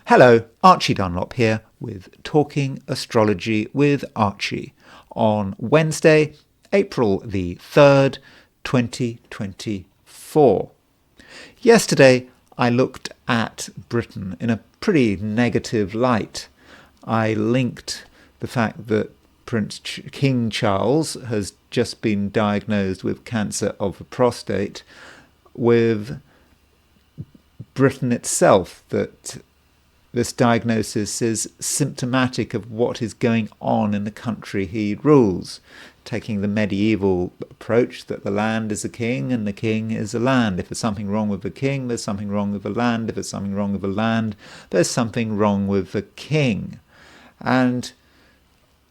Hello, Archie Dunlop here with Talking Astrology with Archie on Wednesday, April the 3rd, 2024. Yesterday I looked at Britain in a pretty negative light. I linked the fact that King Charles has just been diagnosed with cancer of the prostate with Britain itself, that this diagnosis is symptomatic of what is going on in the country he rules, taking the medieval approach that the land is a king and the king is a land. If there's something wrong with the king, there's something wrong with the land. If there's something wrong with the land, there's something wrong with the king. And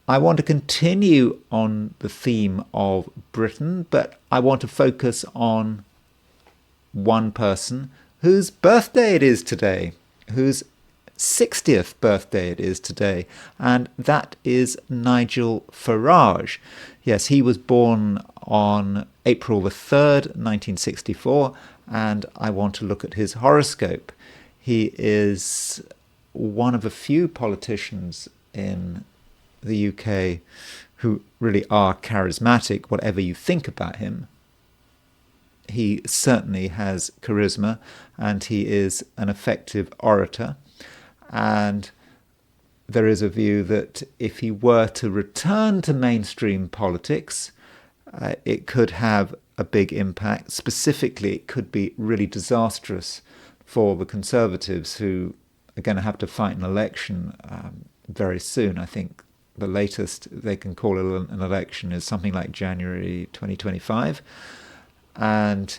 I want to continue on the theme of Britain, but I want to focus on one person whose birthday it is today, whose 60th birthday it is today, and that is Nigel Farage. Yes, he was born on April the 3rd, 1964, and I want to look at his horoscope. He is one of a few politicians in the UK who really are charismatic, whatever you think about him. He certainly has charisma, and he is an effective orator. And there is a view that if he were to return to mainstream politics, it could have a big impact. Specifically, it could be really disastrous for the Conservatives, who are going to have to fight an election very soon. I think the latest they can call an election is something like January 2025. And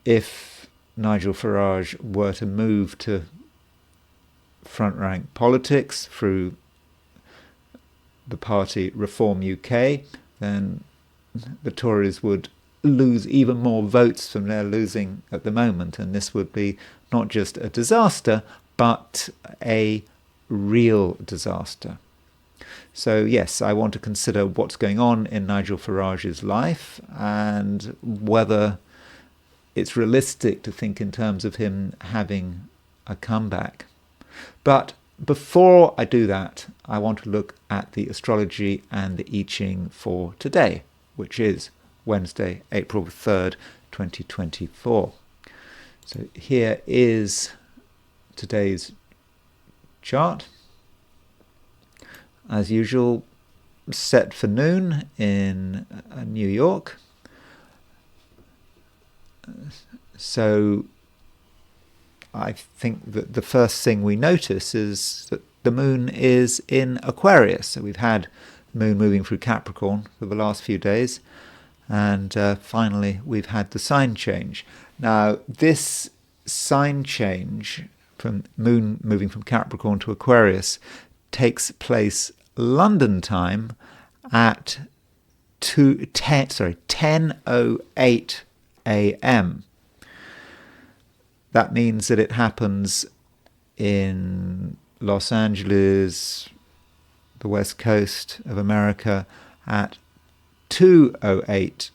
if Nigel Farage were to move to front rank politics through the party Reform UK, then the Tories would lose even more votes than they're losing at the moment, and this would be not just a disaster but a real disaster. So yes, I want to consider what's going on in Nigel Farage's life and whether it's realistic to think in terms of him having a comeback. But before I do that, I want to look at the astrology and the I Ching for today, which is Wednesday, April 3rd, 2024. So here is today's chart. As usual, set for noon in New York. So I think that the first thing we notice is that the moon is in Aquarius. So we've had the moon moving through Capricorn for the last few days, and finally we've had the sign change. Now this sign change from moon moving from Capricorn to Aquarius takes place London time at 10:08 a.m. That means that it happens in Los Angeles, the west coast of America, at 2:08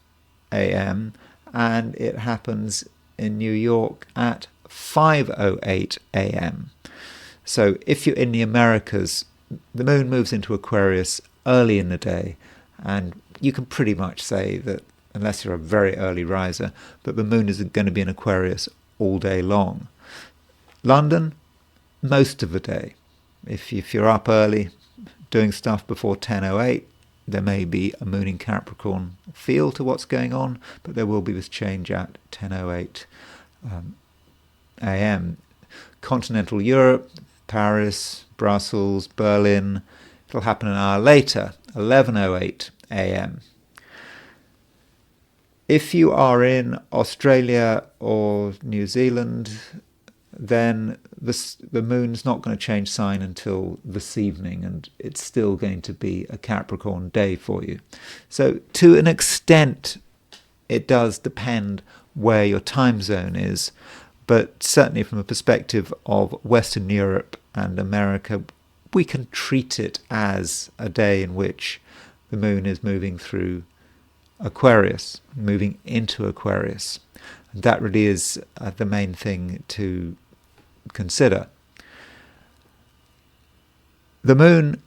a.m. and it happens in New York at 5:08 a.m. So if you're in the Americas, the moon moves into Aquarius early in the day, and you can pretty much say that, unless you're a very early riser, that the moon is going to be in Aquarius all day long. London, most of the day. If you're up early doing stuff before 10:08, there may be a moon in Capricorn feel to what's going on, but there will be this change at 10:08 a.m. Continental Europe, Paris, Brussels, Berlin, it'll happen an hour later, 11:08 a.m. If you are in Australia or New Zealand, then the moon's not going to change sign until this evening, and it's still going to be a Capricorn day for you. So to an extent, it does depend where your time zone is, but certainly from a perspective of Western Europe and America, we can treat it as a day in which the moon is moving through Aquarius, moving into Aquarius. That really is the main thing to consider. The moon,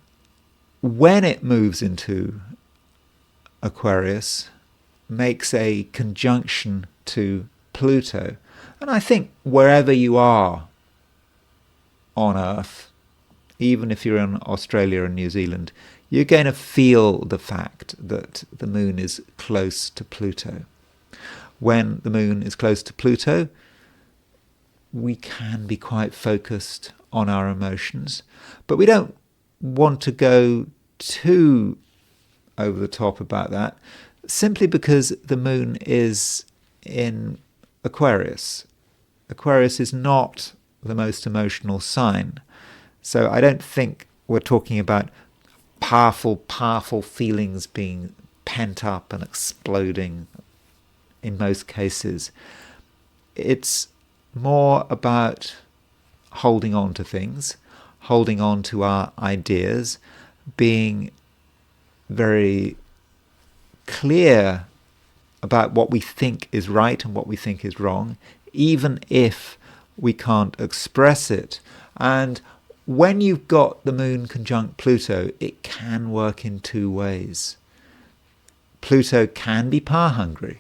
when it moves into Aquarius, makes a conjunction to Pluto. And I think wherever you are on Earth, even if you're in Australia and New Zealand, you're going to feel the fact that the moon is close to Pluto. When the moon is close to Pluto, we can be quite focused on our emotions, but we don't want to go too over the top about that, simply because the moon is in Aquarius. Aquarius is not the most emotional sign. So I don't think we're talking about powerful feelings being pent up and exploding in most cases. It's more about holding on to things, holding on to our ideas, being very clear about what we think is right and what we think is wrong, even if we can't express it. And when you've got the moon conjunct Pluto, it can work in two ways. Pluto can be power hungry.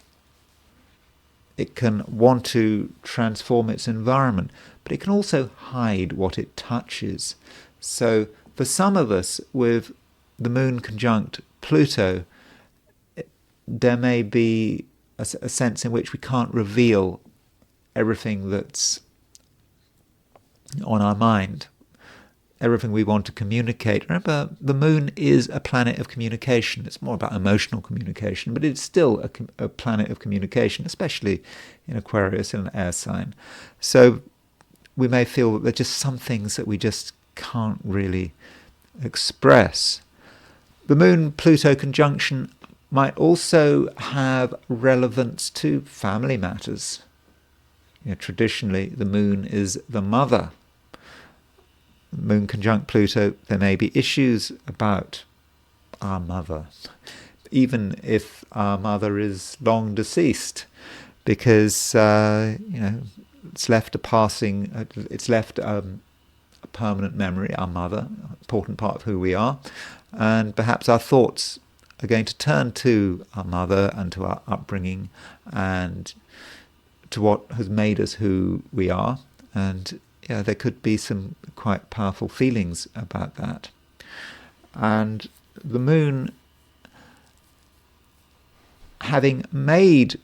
It can want to transform its environment, but it can also hide what it touches. So for some of us, with the moon conjunct Pluto, there may be a sense in which we can't reveal everything that's on our mind, everything we want to communicate. Remember, the moon is a planet of communication. It's more about emotional communication, but it's still a planet of communication, especially in Aquarius, in an air sign. So we may feel that there are just some things that we just can't really express. The moon-Pluto conjunction might also have relevance to family matters. Traditionally, the moon is the mother. Moon conjunct Pluto, there may be issues about our mother, even if our mother is long deceased, because it's left a permanent memory, our mother, an important part of who we are, and perhaps our thoughts are going to turn to our mother and to our upbringing and to what has made us who we are. And there could be some quite powerful feelings about that. And the moon, having made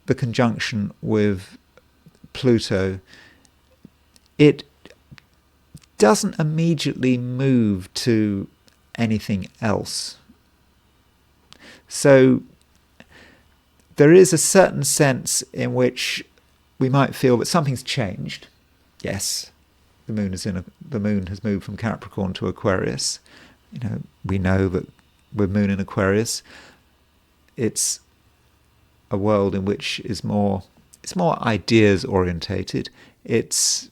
the conjunction with Pluto, it doesn't immediately move to anything else. So there is a certain sense in which we might feel that something's changed. Yes, the moon has moved from Capricorn to Aquarius. We know that with moon in Aquarius, it's a world in which it's more ideas orientated. It's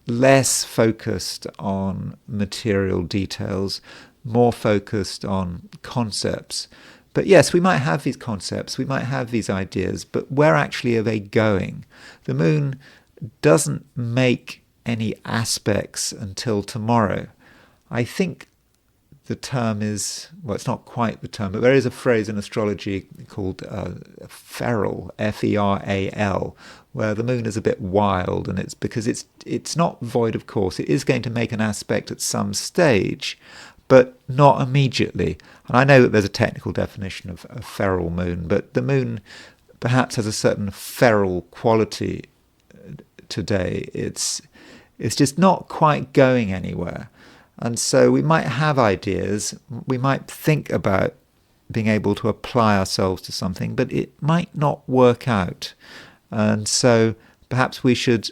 less focused on material details, more focused on concepts. But yes, we might have these concepts, we might have these ideas, but where actually are they going? The moon doesn't make any aspects until tomorrow. I think the term is, well, it's not quite the term, but there is a phrase in astrology called feral, F-E-R-A-L, where the moon is a bit wild, and it's because it's not void of course. It is going to make an aspect at some stage, but not immediately. And I know that there's a technical definition of a feral moon, but the moon perhaps has a certain feral quality today. It's just not quite going anywhere. And so we might have ideas, we might think about being able to apply ourselves to something, but it might not work out. And so perhaps we should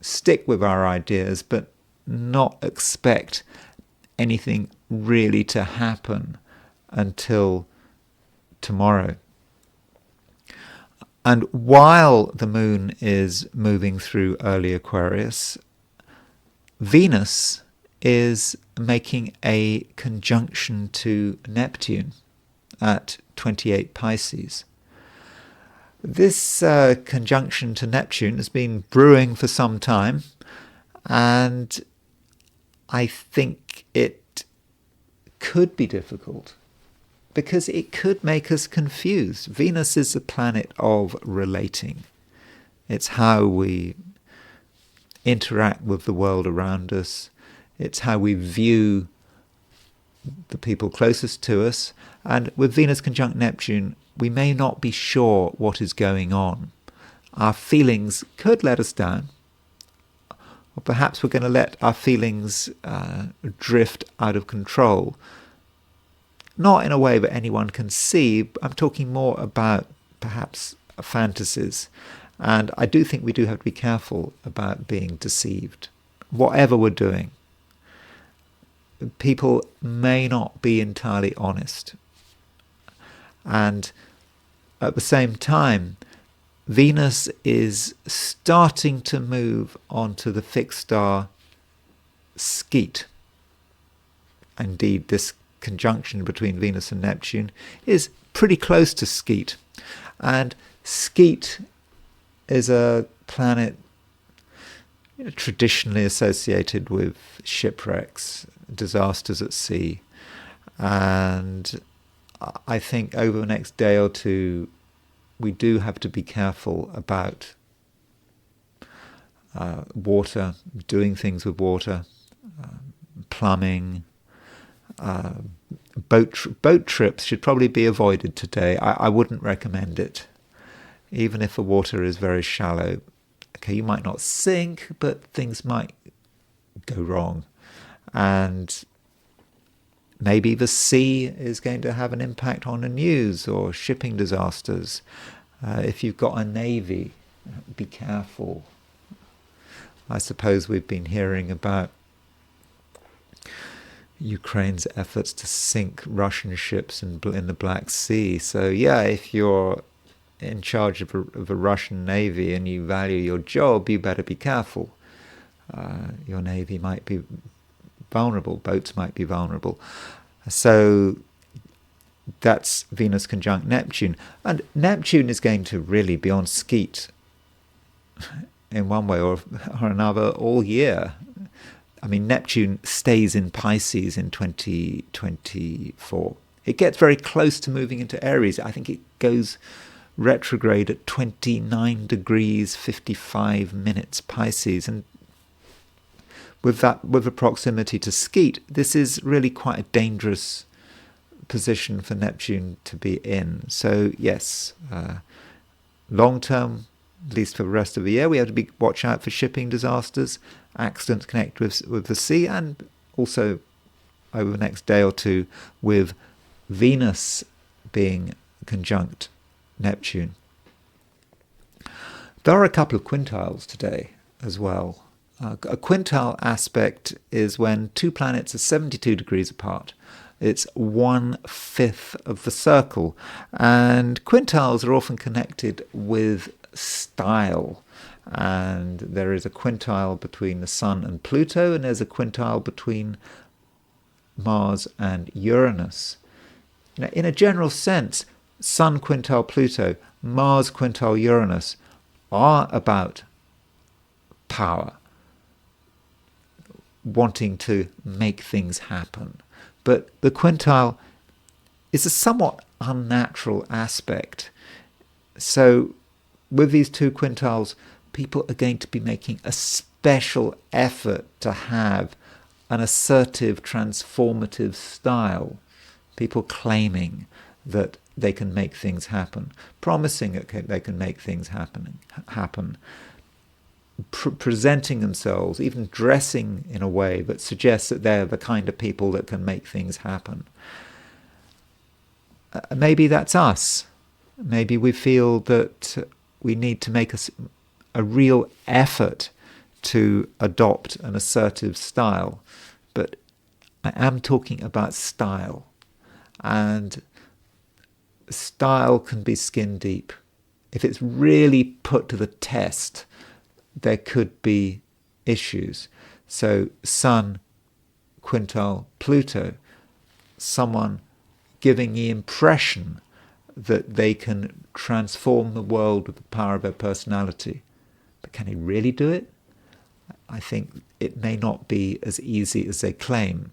stick with our ideas, but not expect anything really to happen until tomorrow. And while the moon is moving through early Aquarius, Venus is making a conjunction to Neptune at 28 Pisces. This conjunction to Neptune has been brewing for some time, and I think it could be difficult because it could make us confused. Venus is a planet of relating. It's how we interact with the world around us. It's how we view the people closest to us. And with Venus conjunct Neptune, we may not be sure what is going on. Our feelings could let us down. Or perhaps we're going to let our feelings drift out of control. Not in a way that anyone can see. I'm talking more about perhaps fantasies. And I do think we do have to be careful about being deceived. Whatever we're doing, people may not be entirely honest. And at the same time, Venus is starting to move onto the fixed star Skeet. Indeed, this conjunction between Venus and Neptune is pretty close to Skeet. And Skeet is a planet traditionally associated with shipwrecks, disasters at sea. And I think over the next day or two, we do have to be careful about water, doing things with water, plumbing. Boat trips should probably be avoided today. I wouldn't recommend it, even if the water is very shallow. Okay, you might not sink, but things might go wrong. And maybe the sea is going to have an impact on the news or shipping disasters. If you've got a navy, be careful. I suppose we've been hearing about Ukraine's efforts to sink Russian ships in the Black Sea. So yeah, if you're in charge of a Russian navy and you value your job, you better be careful. Your navy might be vulnerable, boats might be vulnerable. So that's Venus conjunct Neptune. And Neptune is going to really be on Skeet in one way or another all year. I mean, Neptune stays in Pisces in 2024. It gets very close to moving into Aries. I think it goes retrograde at 29 degrees 55 minutes Pisces. And with the proximity to Skeet, this is really quite a dangerous position for Neptune to be in. So yes, long term, at least for the rest of the year, we have to watch out for shipping disasters, accidents connected with the sea, and also over the next day or two with Venus being conjunct Neptune. There are a couple of quintiles today as well. A quintile aspect is when two planets are 72 degrees apart. It's 1/5 of the circle. And quintiles are often connected with style. And there is a quintile between the Sun and Pluto, and there's a quintile between Mars and Uranus. Now, in a general sense, Sun quintile Pluto, Mars quintile Uranus are about power, wanting to make things happen. But the quintile is a somewhat unnatural aspect. So with these two quintiles, people are going to be making a special effort to have an assertive, transformative style. People claiming that they can make things happen, promising that they can make things happen, presenting themselves, even dressing in a way that suggests that they're the kind of people that can make things happen. Maybe that's us. Maybe we feel that we need to make a real effort to adopt an assertive style. But I am talking about style. And style can be skin deep. If it's really put to the test, there could be issues. So Sun, quintile Pluto, someone giving the impression that they can transform the world with the power of their personality. But can he really do it? I think it may not be as easy as they claim.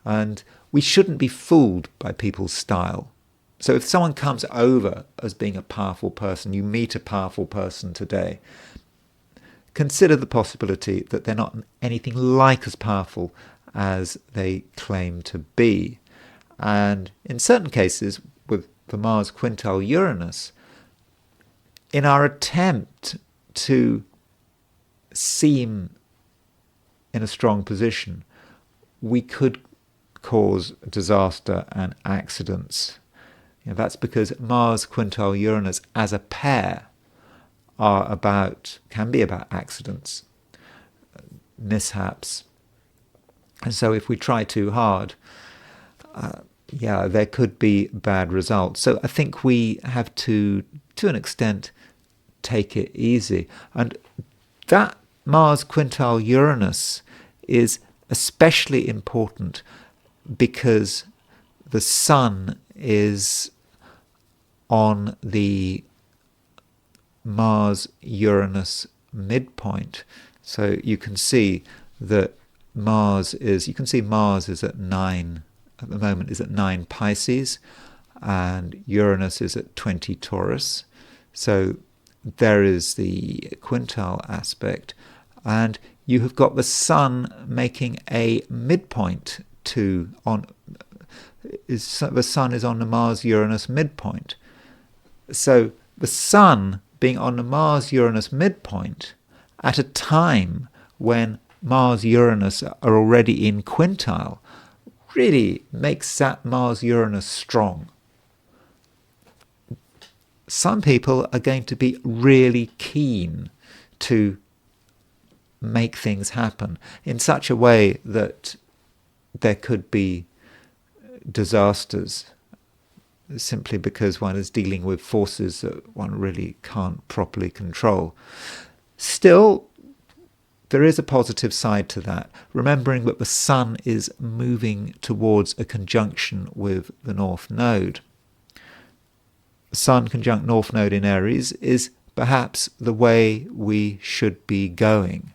And we shouldn't be fooled by people's style. So if someone comes over as being a powerful person, you meet a powerful person today, consider the possibility that they're not anything like as powerful as they claim to be. And in certain cases, with the Mars quintile Uranus, in our attempt to seem in a strong position, we could cause disaster and accidents. That's because Mars quintile Uranus as a pair can be about accidents, mishaps. And so if we try too hard, there could be bad results. So I think we have to an extent, take it easy. And that Mars quintile Uranus is especially important because the Sun is on the Mars-Uranus midpoint. So you can see that Mars is at 9, at the moment is at 9 Pisces, and Uranus is at 20 Taurus. So there is the quintile aspect, and you have got the Sun making a midpoint the Sun is on the Mars-Uranus midpoint. So the Sun being on the Mars-Uranus midpoint at a time when Mars-Uranus are already in quintile really makes that Mars-Uranus strong. Some people are going to be really keen to make things happen in such a way that there could be disasters simply because one is dealing with forces that one really can't properly control. Still, there is a positive side to that, remembering that the Sun is moving towards a conjunction with the North Node. Sun conjunct North Node in Aries is perhaps the way we should be going.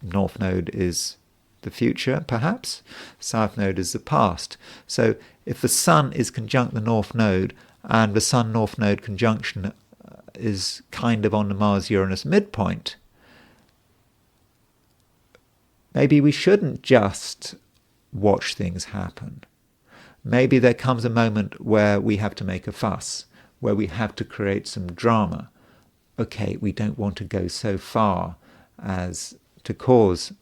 North Node is the future, perhaps. South Node is the past. So if the Sun is conjunct the North Node, and the Sun-North Node conjunction is kind of on the Mars-Uranus midpoint, maybe we shouldn't just watch things happen. Maybe there comes a moment where we have to make a fuss, where we have to create some drama. Okay, we don't want to go so far as to cause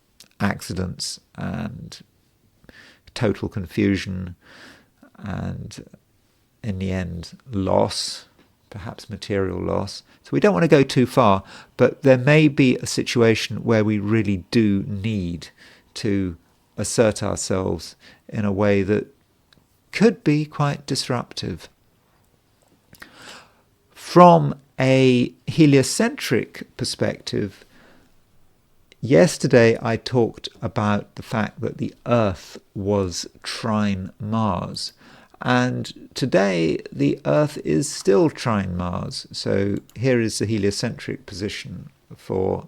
accidents and total confusion and, in the end, loss, perhaps material loss. So we don't want to go too far, but there may be a situation where we really do need to assert ourselves in a way that could be quite disruptive. From a heliocentric perspective, yesterday I talked about the fact that the Earth was trine Mars, and today the Earth is still trine Mars. So here is the heliocentric position for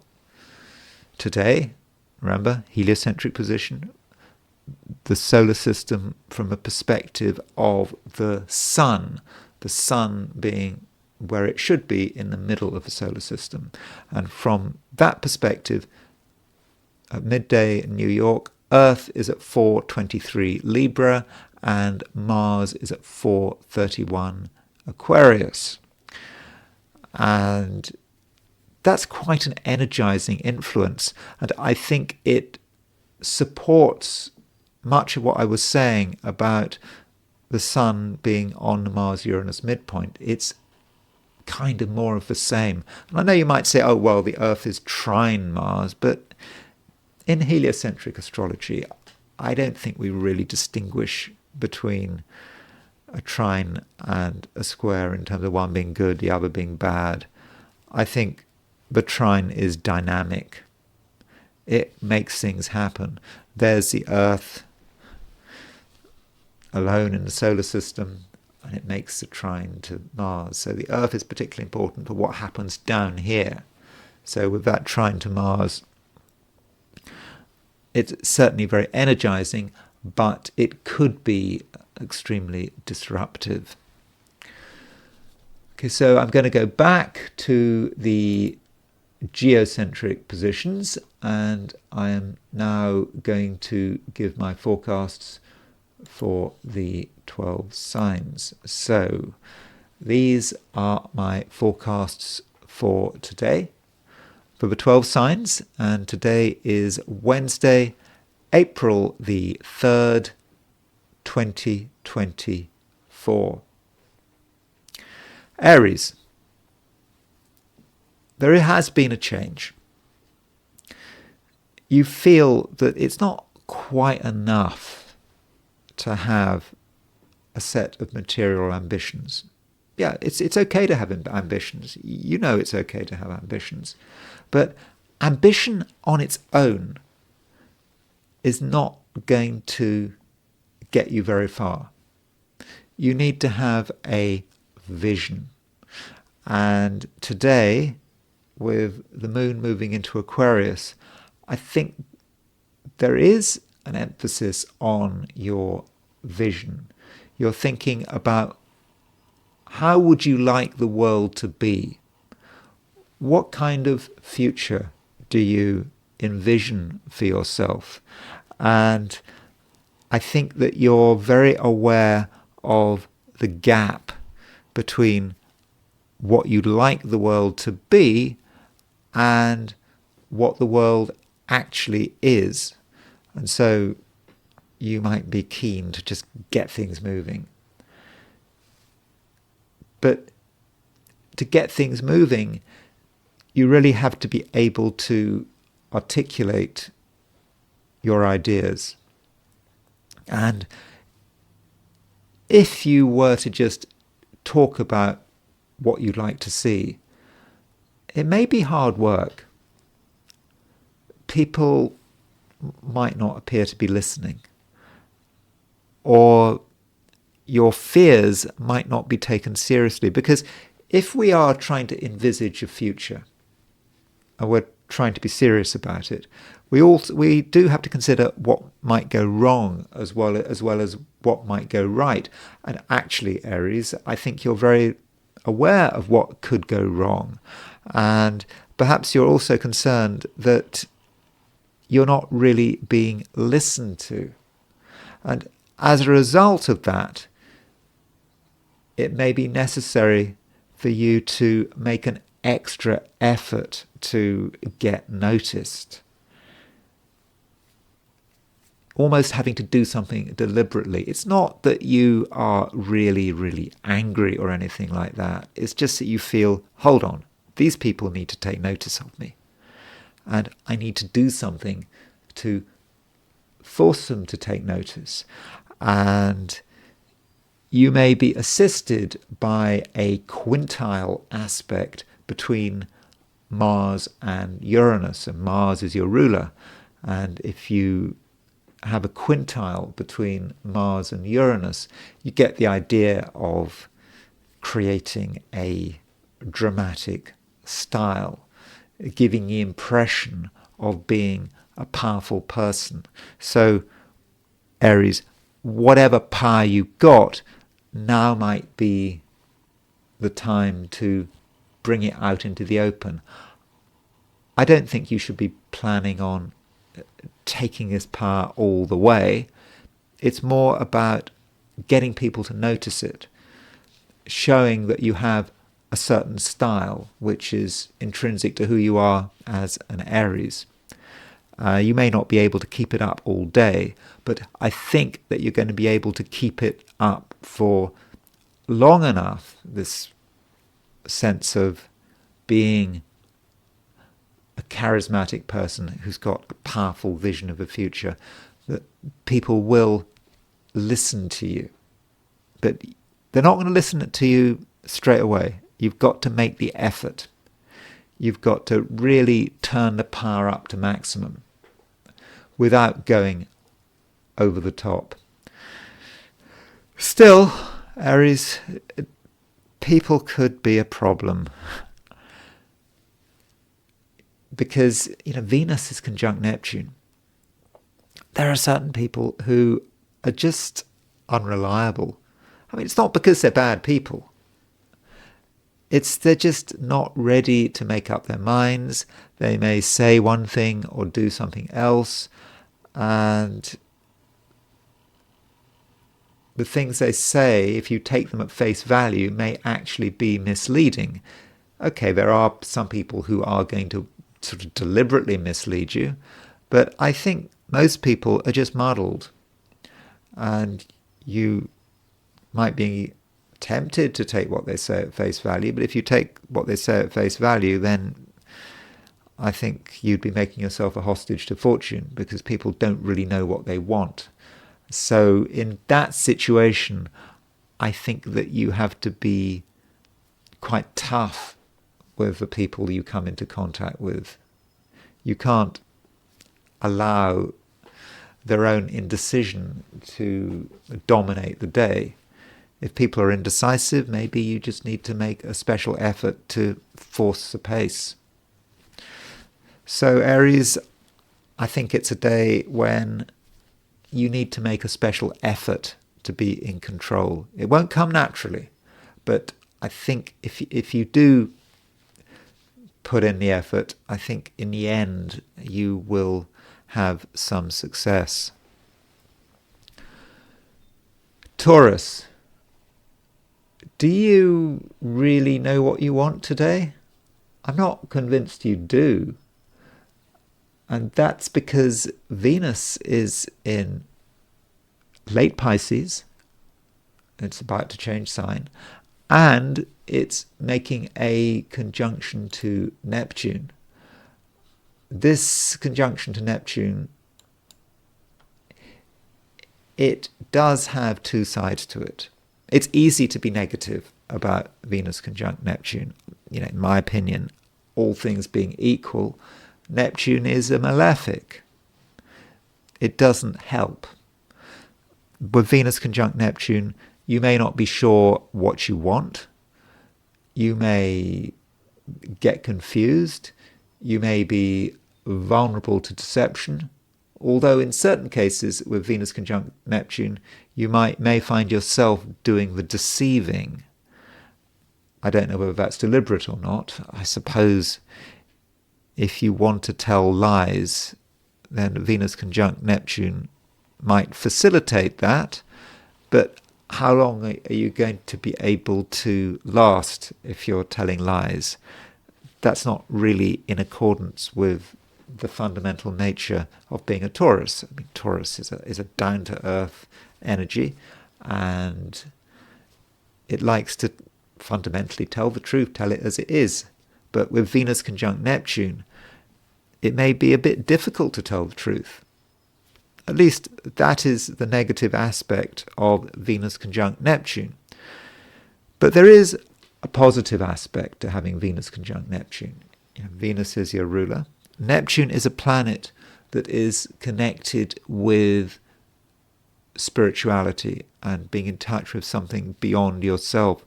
today. Remember, heliocentric position, the solar system from a perspective of the Sun being where it should be in the middle of the solar system. And from that perspective, at midday in New York, Earth is at 4:23 Libra and Mars is at 4:31 Aquarius. And that's quite an energizing influence. And I think it supports much of what I was saying about the Sun being on the Mars-Uranus midpoint. It's kind of more of the same. And I know you might say, oh, well, the Earth is trine Mars, but in heliocentric astrology, I don't think we really distinguish between a trine and a square in terms of one being good, the other being bad. I think the trine is dynamic. It makes things happen. There's the Earth alone in the solar system, and it makes the trine to Mars. So the Earth is particularly important for what happens down here. So with that trine to Mars, It's certainly very energizing, but it could be extremely disruptive. Okay, so I'm going to go back to the geocentric positions, and I am now going to give my forecasts for the 12 signs. So these are my forecasts for today for the 12 signs, and today is Wednesday, April the 3rd, 2024. Aries. There has been a change. You feel that it's not quite enough to have a set of material ambitions. Yeah, it's okay to have ambitions. You know it's okay to have ambitions. But ambition on its own is not going to get you very far. You need to have a vision. And today, with the moon moving into Aquarius, I think there is an emphasis on your vision. You're thinking about how would you like the world to be? What kind of future do you envision for yourself? And I think that you're very aware of the gap between what you'd like the world to be and what the world actually is. And so you might be keen to just get things moving. But to get things moving, you really have to be able to articulate your ideas. And if you were to just talk about what you'd like to see, it may be hard work. People might not appear to be listening, or your fears might not be taken seriously, because if we are trying to envisage a future and we're trying to be serious about it, we do have to consider what might go wrong as well as what might go right. And actually, Aries, I think you're very aware of what could go wrong, and perhaps you're also concerned that you're not really being listened to. And as a result of that, it may be necessary for you to make an extra effort to get noticed. Almost having to do something deliberately. It's not that you are really, really angry or anything like that. It's just that you feel, hold on, these people need to take notice of me. And I need to do something to force them to take notice. And you may be assisted by a quintile aspect between Mars and Uranus, and Mars is your ruler. And if you have a quintile between Mars and Uranus, you get the idea of creating a dramatic style, giving the impression of being a powerful person. So, Aries, whatever power you got, now might be the time to bring it out into the open. I don't think you should be planning on taking this power all the way. It's more about getting people to notice it, showing that you have a certain style which is intrinsic to who you are as an Aries. You may not be able to keep it up all day, but I think that you're going to be able to keep it up for long enough, this sense of being a charismatic person who's got a powerful vision of a future, that people will listen to you. But they're not going to listen to you straight away. You've got to make the effort. You've got to really turn the power up to maximum without going over the top. Still, Aries, people could be a problem. Because, Venus is conjunct Neptune. there are certain people who are just unreliable. I mean, it's not because they're bad people. They're just not ready to make up their minds. They may say one thing or do something else, and the things they say, if you take them at face value, may actually be misleading. Okay, there are some people who are going to sort of deliberately mislead you, but I think most people are just muddled, and you might be tempted to take what they say at face value, but if you take what they say at face value, then I think you'd be making yourself a hostage to fortune, because people don't really know what they want. So in that situation, I think that you have to be quite tough with the people you come into contact with. You can't allow their own indecision to dominate the day. If people are indecisive, maybe you just need to make a special effort to force the pace. So Aries, I think it's a day when you need to make a special effort to be in control. It won't come naturally, but I think if you do put in the effort, I think in the end you will have some success. Taurus, do you really know what you want today? I'm not convinced you do. And that's because Venus is in late Pisces. It's about to change sign. And it's making a conjunction to Neptune. This conjunction to Neptune, it does have two sides to it. It's easy to be negative about Venus conjunct Neptune. You know, in my opinion, all things being equal, Neptune is a malefic. It doesn't help. With Venus conjunct Neptune, you may not be sure what you want. You may get confused. You may be vulnerable to deception. Although in certain cases with Venus conjunct Neptune, you may find yourself doing the deceiving. I don't know whether that's deliberate or not. I suppose if you want to tell lies, then Venus conjunct Neptune might facilitate that. But how long are you going to be able to last if you're telling lies? That's not really in accordance with the fundamental nature of being a Taurus. I mean, Taurus is a down-to-earth energy, and it likes to fundamentally tell the truth, tell it as it is. But with Venus conjunct Neptune, it may be a bit difficult to tell the truth. At least that is the negative aspect of Venus conjunct Neptune. But there is a positive aspect to having Venus conjunct Neptune. You know, Venus is your ruler. Neptune is a planet that is connected with spirituality and being in touch with something beyond yourself.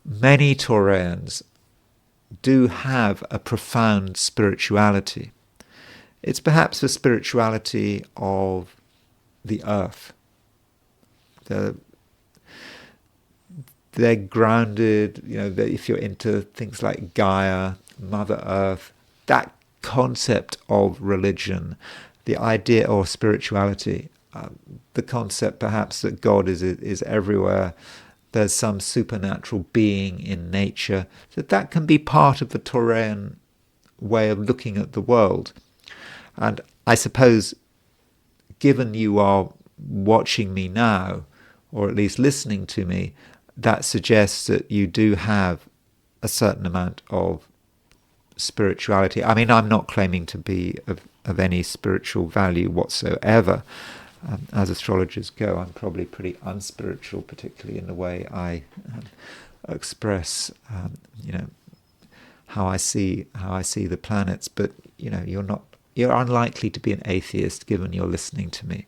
Many Taurians do have a profound spirituality. It's perhaps the spirituality of the earth. They're grounded, you know, if you're into things like Gaia, Mother Earth, that concept of religion, the idea of spirituality, the concept perhaps that God is everywhere, there's some supernatural being in nature, that can be part of the Taurian way of looking at the world. And I suppose, given you are watching me now, or at least listening to me, that suggests that you do have a certain amount of spirituality. I mean, I'm not claiming to be of any spiritual value whatsoever. As astrologers go, I'm probably pretty unspiritual, particularly in the way I express, how I see the planets. But you're unlikely to be an atheist, given you're listening to me.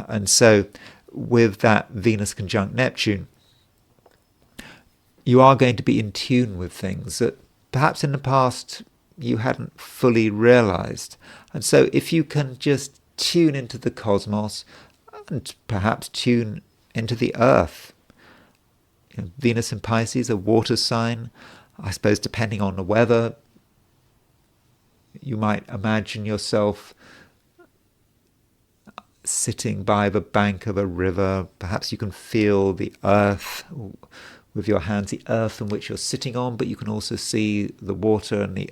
And so, with that Venus conjunct Neptune, you are going to be in tune with things that perhaps in the past you hadn't fully realized. And so if you can just tune into the cosmos and perhaps tune into the earth. Venus in Pisces, a water sign. I suppose depending on the weather, you might imagine yourself sitting by the bank of a river. Perhaps you can feel the earth with your hands, the earth on which you're sitting on, but you can also see the water and the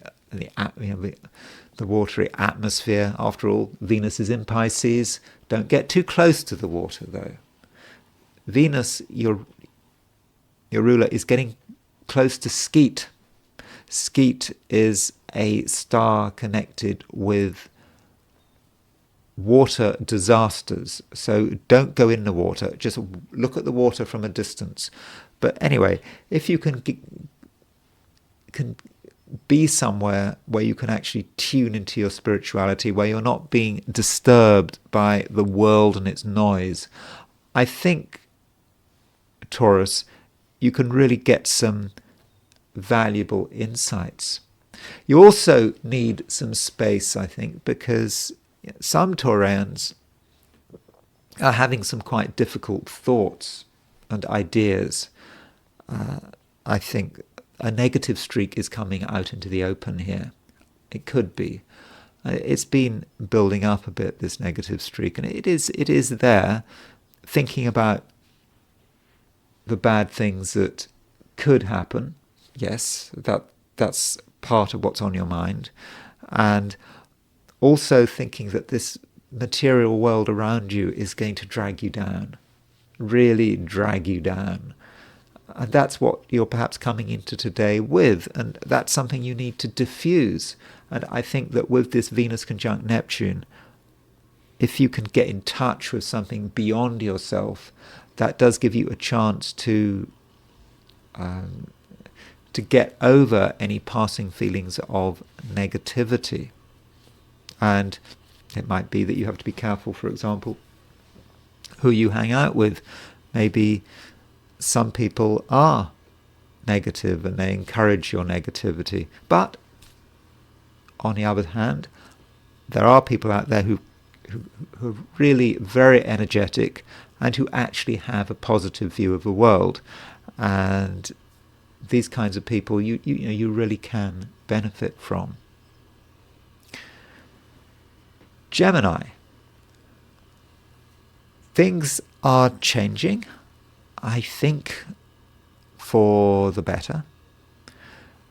watery atmosphere. After all, Venus is in Pisces. Don't get too close to the water, though. Venus, your ruler, is getting close to Skeet. Skeet is a star connected with water disasters. So don't go in the water. Just look at the water from a distance. But anyway, if you can be somewhere where you can actually tune into your spirituality, where you're not being disturbed by the world and its noise, I think, Taurus, you can really get some valuable insights. You also need some space, I think, because some Taurians are having some quite difficult thoughts and ideas. I think a negative streak is coming out into the open here. It could be. It's been building up a bit, this negative streak, and it is there, thinking about the bad things that could happen. Yes, that's part of what's on your mind. And also thinking that this material world around you is going to drag you down, really drag you down. And that's what you're perhaps coming into today with, and that's something you need to diffuse. And I think that with this Venus conjunct Neptune, if you can get in touch with something beyond yourself, that does give you a chance to get over any passing feelings of negativity. And it might be that you have to be careful, for example, who you hang out with. Maybe some people are negative and they encourage your negativity. But on the other hand, there are people out there who are really very energetic and who actually have a positive view of the world. And these kinds of people you really can benefit from. Gemini. Things are changing, I think, for the better.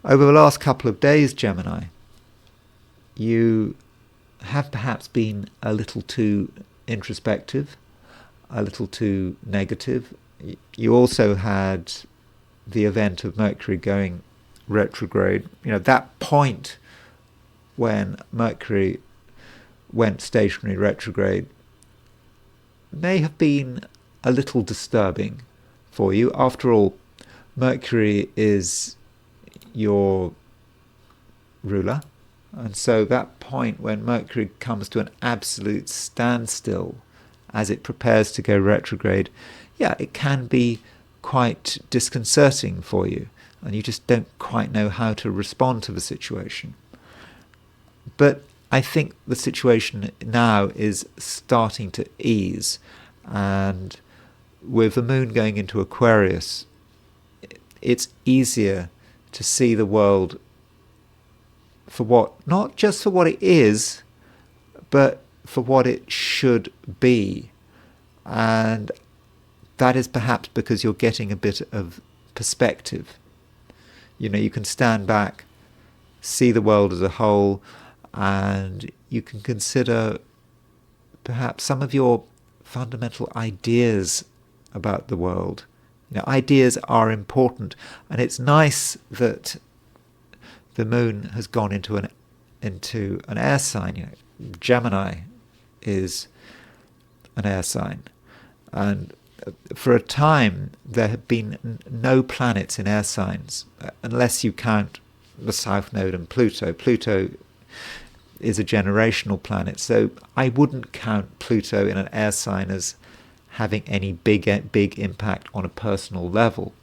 Over the last couple of days, Gemini, you have perhaps been a little too introspective, a little too negative. You also had the event of Mercury going retrograde. That point when Mercury went stationary retrograde may have been a little disturbing for you. After all, Mercury is your ruler, and so that point when Mercury comes to an absolute standstill as it prepares to go retrograde, it can be quite disconcerting for you, and you just don't quite know how to respond to the situation. But I think the situation now is starting to ease, and with the moon going into Aquarius, it's easier to see the world for what, not just for what it is, but for what it should be. And that is perhaps because you're getting a bit of perspective. You can stand back, see the world as a whole, and you can consider perhaps some of your fundamental ideas about the world. Ideas are important, and it's nice that the moon has gone into an air sign. Gemini is an air sign, and for a time there have been no planets in air signs, unless you count the South Node and Pluto. Pluto is a generational planet, so I wouldn't count Pluto in an air sign as having any big impact on a personal level.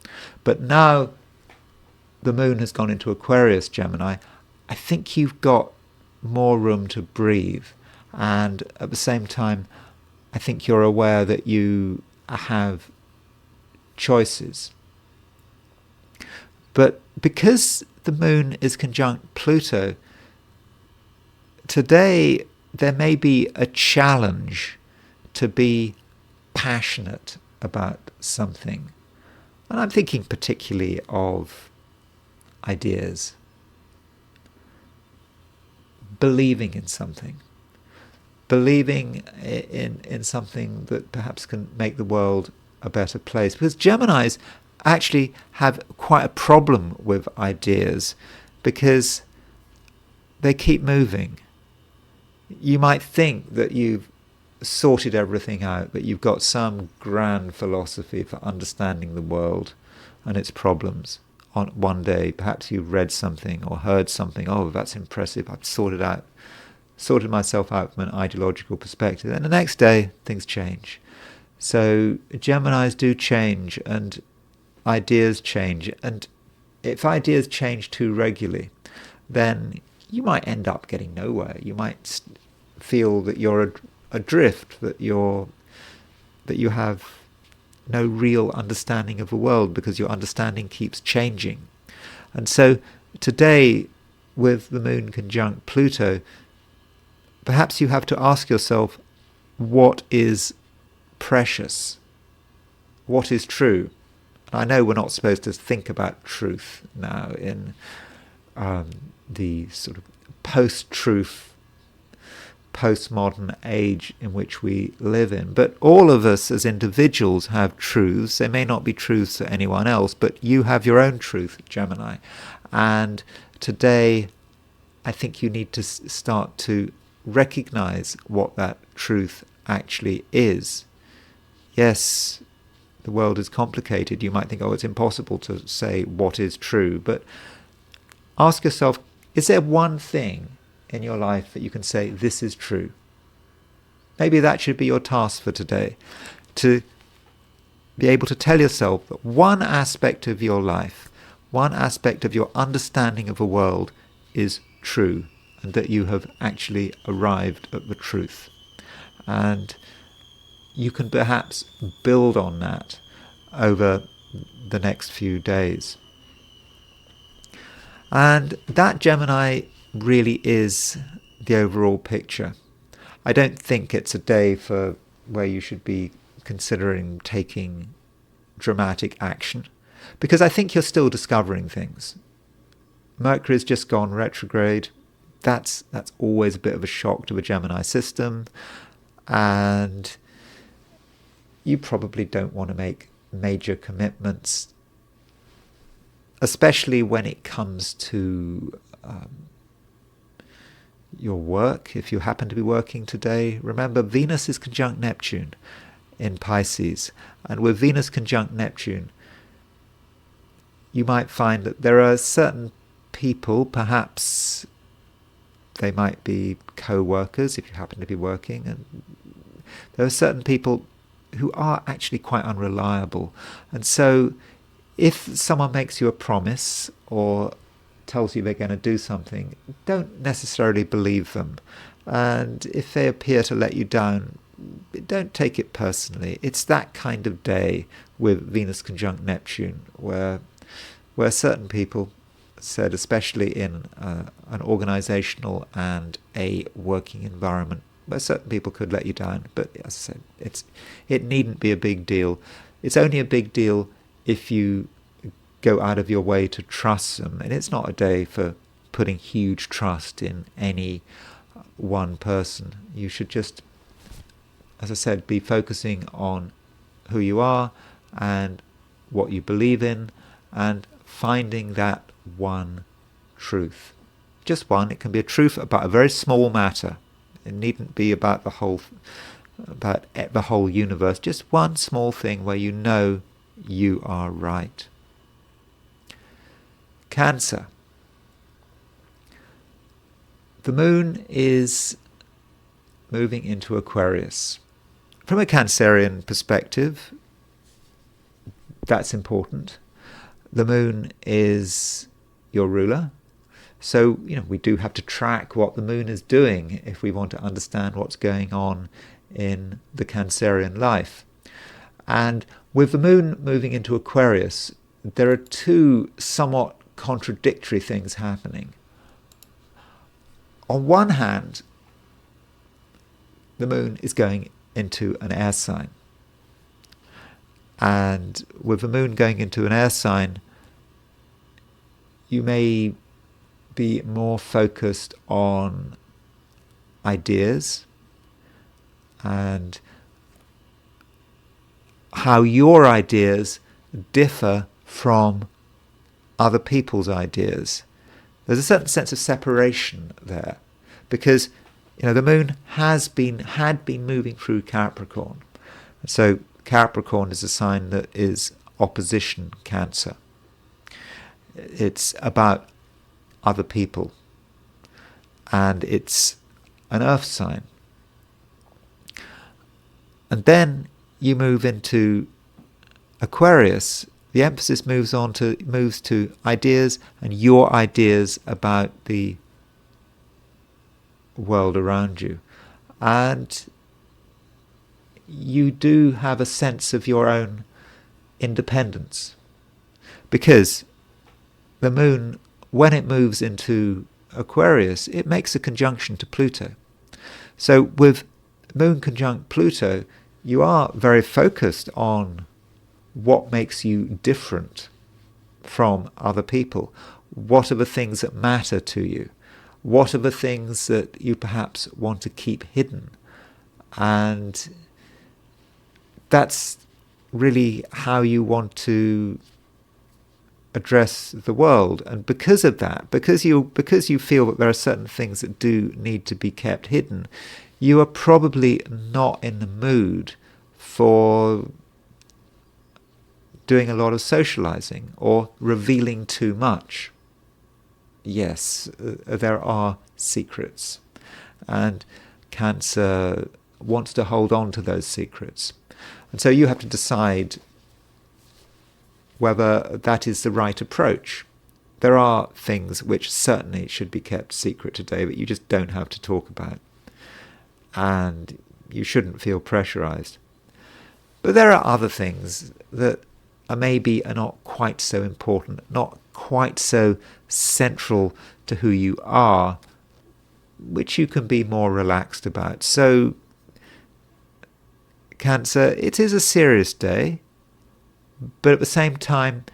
But now the moon has gone into Aquarius, Gemini, I think you've got more room to breathe. And at the same time, I think you're aware that you have choices. But because the moon is conjunct Pluto, today there may be a challenge to be passionate about something. And I'm thinking particularly of ideas. Believing in something. Believing in something that perhaps can make the world a better place. Because Geminis actually have quite a problem with ideas because they keep moving. You might think that you've sorted everything out, that you've got some grand philosophy for understanding the world and its problems. On one day, perhaps you've read something or heard something, oh, that's impressive, I've sorted myself out from an ideological perspective. And the next day, things change. So Geminis do change and ideas change. And if ideas change too regularly, then you might end up getting nowhere. You might feel that you're adrift, that you have no real understanding of the world because your understanding keeps changing. And so today, with the moon conjunct Pluto, perhaps you have to ask yourself, what is precious? What is true? I know we're not supposed to think about truth now in the sort of post-truth, postmodern age in which we live in. But all of us as individuals have truths. They may not be truths to anyone else, but you have your own truth, Gemini. And today, I think you need to start to recognize what that truth actually is. Yes, the world is complicated. You might think, oh, it's impossible to say what is true. But ask yourself, is there one thing in your life that you can say, this is true? Maybe that should be your task for today, to be able to tell yourself that one aspect of your life, one aspect of your understanding of the world is true, and that you have actually arrived at the truth. And you can perhaps build on that over the next few days. And that, Gemini, really is the overall picture. I don't think it's a day for where you should be considering taking dramatic action, because I think you're still discovering things. Mercury's just gone retrograde. That's always a bit of a shock to the Gemini system, and you probably don't want to make major commitments, especially when it comes to your work. If you happen to be working today, remember Venus is conjunct Neptune in Pisces, and with Venus conjunct Neptune, you might find that there are certain people, perhaps they might be co-workers if you happen to be working, and there are certain people who are actually quite unreliable. And so if someone makes you a promise or tells you they're going to do something, don't necessarily believe them. And if they appear to let you down, don't take it personally. It's that kind of day with Venus conjunct Neptune where certain people said, especially in an organizational and a working environment, where certain people could let you down. But as I said, it needn't be a big deal. It's only a big deal if you go out of your way to trust them. And it's not a day for putting huge trust in any one person. You should just, as I said, be focusing on who you are and what you believe in, and finding that one truth. Just one. It can be a truth about a very small matter. It needn't be about the whole universe. Just one small thing where you know you are right. Cancer. The moon is moving into Aquarius. From a Cancerian perspective, that's important. The moon is your ruler. So, we do have to track what the moon is doing if we want to understand what's going on in the Cancerian life. And with the moon moving into Aquarius, there are two somewhat contradictory things happening. On one hand, the moon is going into an air sign. And with the moon going into an air sign, you may be more focused on ideas and how your ideas differ from other people's ideas. There's a certain sense of separation there, because the moon had been moving through Capricorn. So Capricorn is a sign that is opposition Cancer. It's about other people, and it's an earth sign. And then you move into Aquarius. The emphasis moves to ideas and your ideas about the world around you. And you do have a sense of your own independence, because the moon, when it moves into Aquarius, it makes a conjunction to Pluto. So with moon conjunct Pluto, you are very focused on what makes you different from other people. What are the things that matter to you? What are the things that you perhaps want to keep hidden? And that's really how you want to address the world. And because of that, because you feel that there are certain things that do need to be kept hidden, you are probably not in the mood for doing a lot of socializing or revealing too much. Yes, there are secrets, and Cancer wants to hold on to those secrets. And so you have to decide whether that is the right approach. There are things which certainly should be kept secret today, but you just don't have to talk about. And you shouldn't feel pressurized. But there are other things that maybe are not quite so important, not quite so central to who you are, which you can be more relaxed about. So, Cancer, it is a serious day, but at the same time,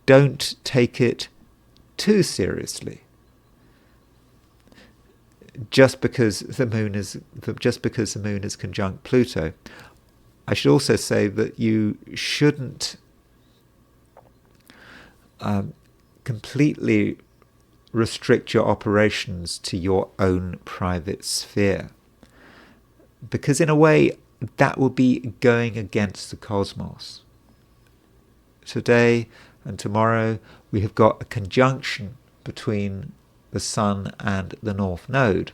don't take it too seriously. Just because the moon is conjunct Pluto. I should also say that you shouldn't completely restrict your operations to your own private sphere, because in a way that will be going against the cosmos. Today and tomorrow we have got a conjunction between the Sun and the North Node,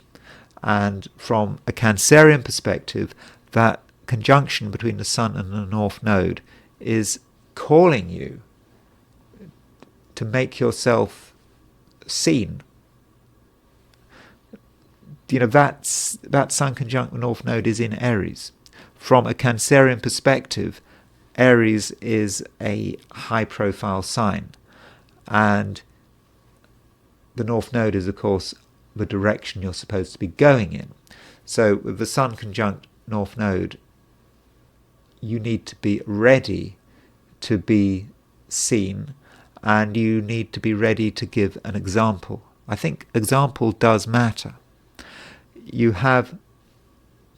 and from a Cancerian perspective, that conjunction between the Sun and the North Node is calling you to make yourself seen. That Sun conjunct the North Node is in Aries. From a Cancerian perspective, Aries is a high-profile sign, and the North Node is, of course, the direction you're supposed to be going in. So with the Sun conjunct North Node, you need to be ready to be seen, and you need to be ready to give an example. I think example does matter. You have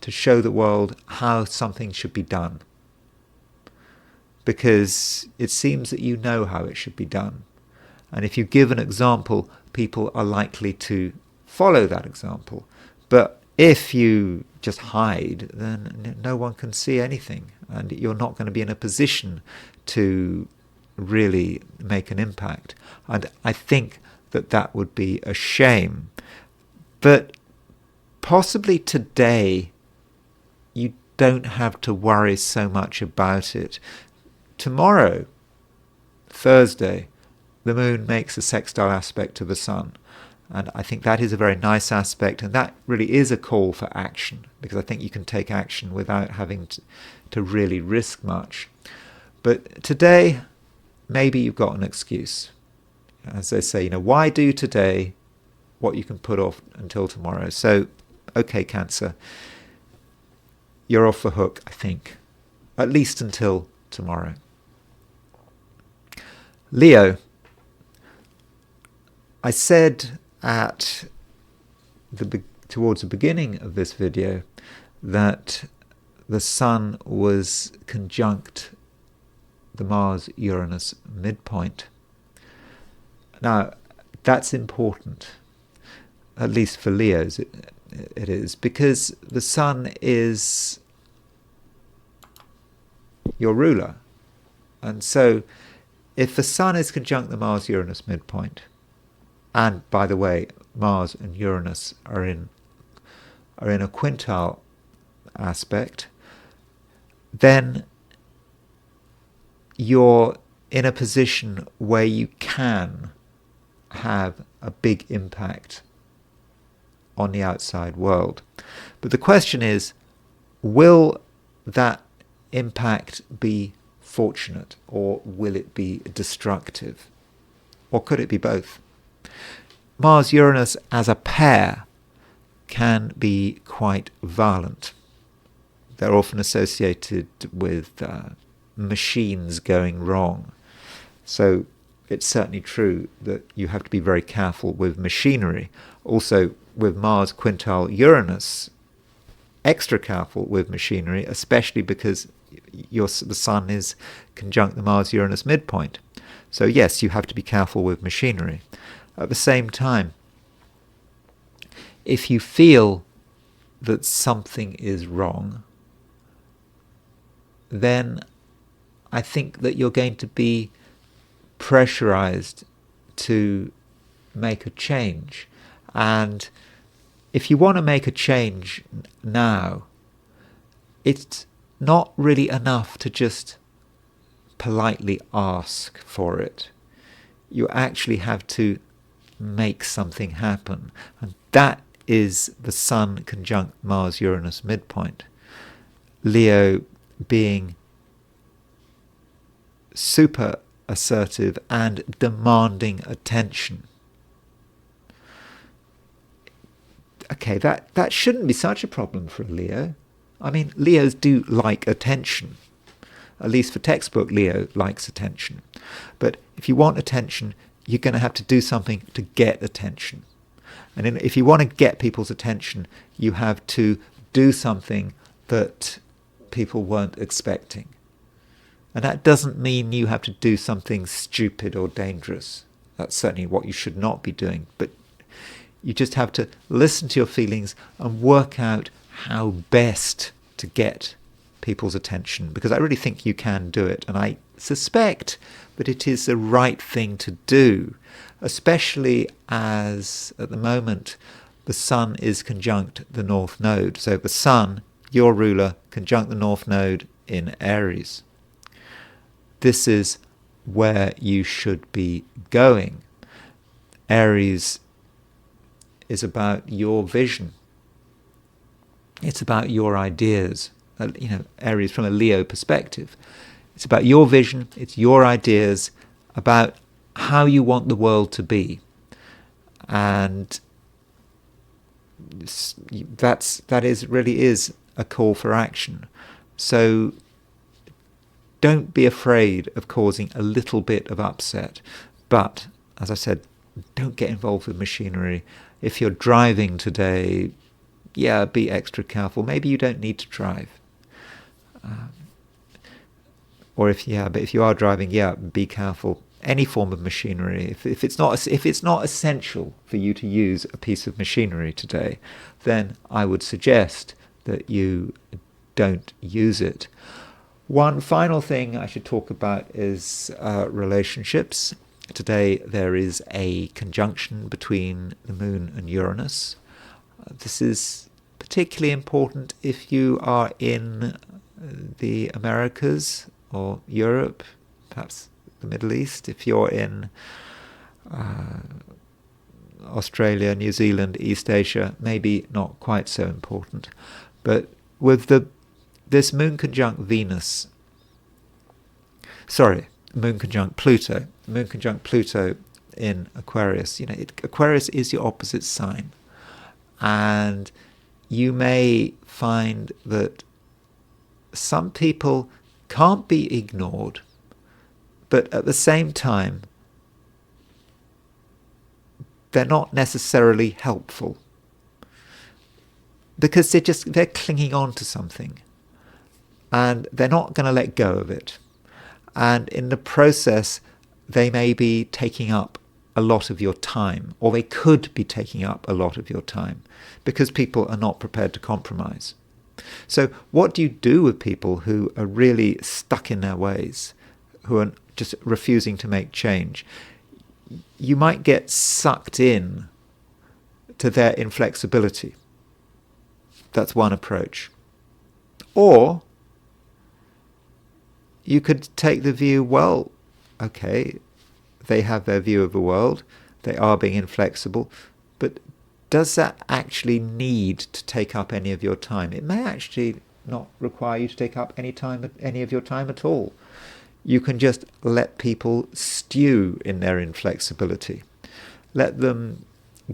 to show the world how something should be done, because it seems that you know how it should be done. And if you give an example, people are likely to follow that example. But if you just hide, then no one can see anything, and you're not going to be in a position to really make an impact. And I think that would be a shame. But possibly today, you don't have to worry so much about it. Tomorrow, Thursday, the moon makes a sextile aspect to the Sun. And I think that is a very nice aspect, and that really is a call for action, because I think you can take action without having to really risk much. But today, maybe you've got an excuse. As they say, why do today what you can put off until tomorrow? So, okay, Cancer, you're off the hook, I think, at least until tomorrow. Leo, I said towards the beginning of this video that the Sun was conjunct the Mars-Uranus midpoint. Now, that's important, at least for Leos it is, because the Sun is your ruler. And so if the Sun is conjunct the Mars-Uranus midpoint, and by the way, Mars and Uranus are in a quintile aspect, then you're in a position where you can have a big impact on the outside world. But the question is, will that impact be fortunate, or will it be destructive? Or could it be both? Mars-Uranus as a pair can be quite violent. They're often associated with machines going wrong. So it's certainly true that you have to be very careful with machinery. Also, with Mars quintile Uranus, extra careful with machinery, especially because the Sun is conjunct the Mars-Uranus midpoint. So yes, you have to be careful with machinery. At the same time, if you feel that something is wrong, then I think that you're going to be pressurized to make a change. And if you want to make a change now, it's not really enough to just politely ask for it. You actually have to make something happen. And that is the Sun conjunct Mars-Uranus midpoint. Leo being super assertive and demanding attention. Okay, that shouldn't be such a problem for a Leo. I mean, Leos do like attention. At least for textbook, Leo likes attention. But if you want attention, you're going to have to do something to get attention. And if you want to get people's attention, you have to do something that people weren't expecting. And that doesn't mean you have to do something stupid or dangerous. That's certainly what you should not be doing. But you just have to listen to your feelings and work out how best to get people's attention, because I really think you can do it, and I suspect that it is the right thing to do, especially as at the moment the Sun is conjunct the North Node. So the Sun, your ruler, conjunct the North Node in Aries. This is where you should be going. Aries is about your vision. It's about your ideas. Aries from a Leo perspective. It's about your vision, it's your ideas about how you want the world to be. And that really is a call for action. So don't be afraid of causing a little bit of upset. But, as I said, don't get involved with machinery. If you're driving today, be extra careful. Maybe you don't need to drive. But if you are driving, be careful. Any form of machinery, if it's not essential for you to use a piece of machinery today, then I would suggest that you don't use it. One final thing I should talk about is relationships. Today there is a conjunction between the Moon and Uranus. This is particularly important if you are in the Americas or Europe, perhaps the Middle East. If you're in Australia, New Zealand, East Asia, maybe not quite so important. But with this moon conjunct Venus, moon conjunct Pluto in Aquarius, Aquarius is your opposite sign. And you may find that some people can't be ignored, but at the same time, they're not necessarily helpful because they're clinging on to something and they're not going to let go of it. And in the process, they may be taking up a lot of your time, or they could be taking up a lot of your time because people are not prepared to compromise. So what do you do with people who are really stuck in their ways, who are just refusing to make change? You might get sucked in to their inflexibility. That's one approach. Or you could take the view, well, okay, they have their view of the world, they are being inflexible, but does that actually need to take up any of your time? It may actually not require you to take up any of your time at all. You can just let people stew in their inflexibility. Let them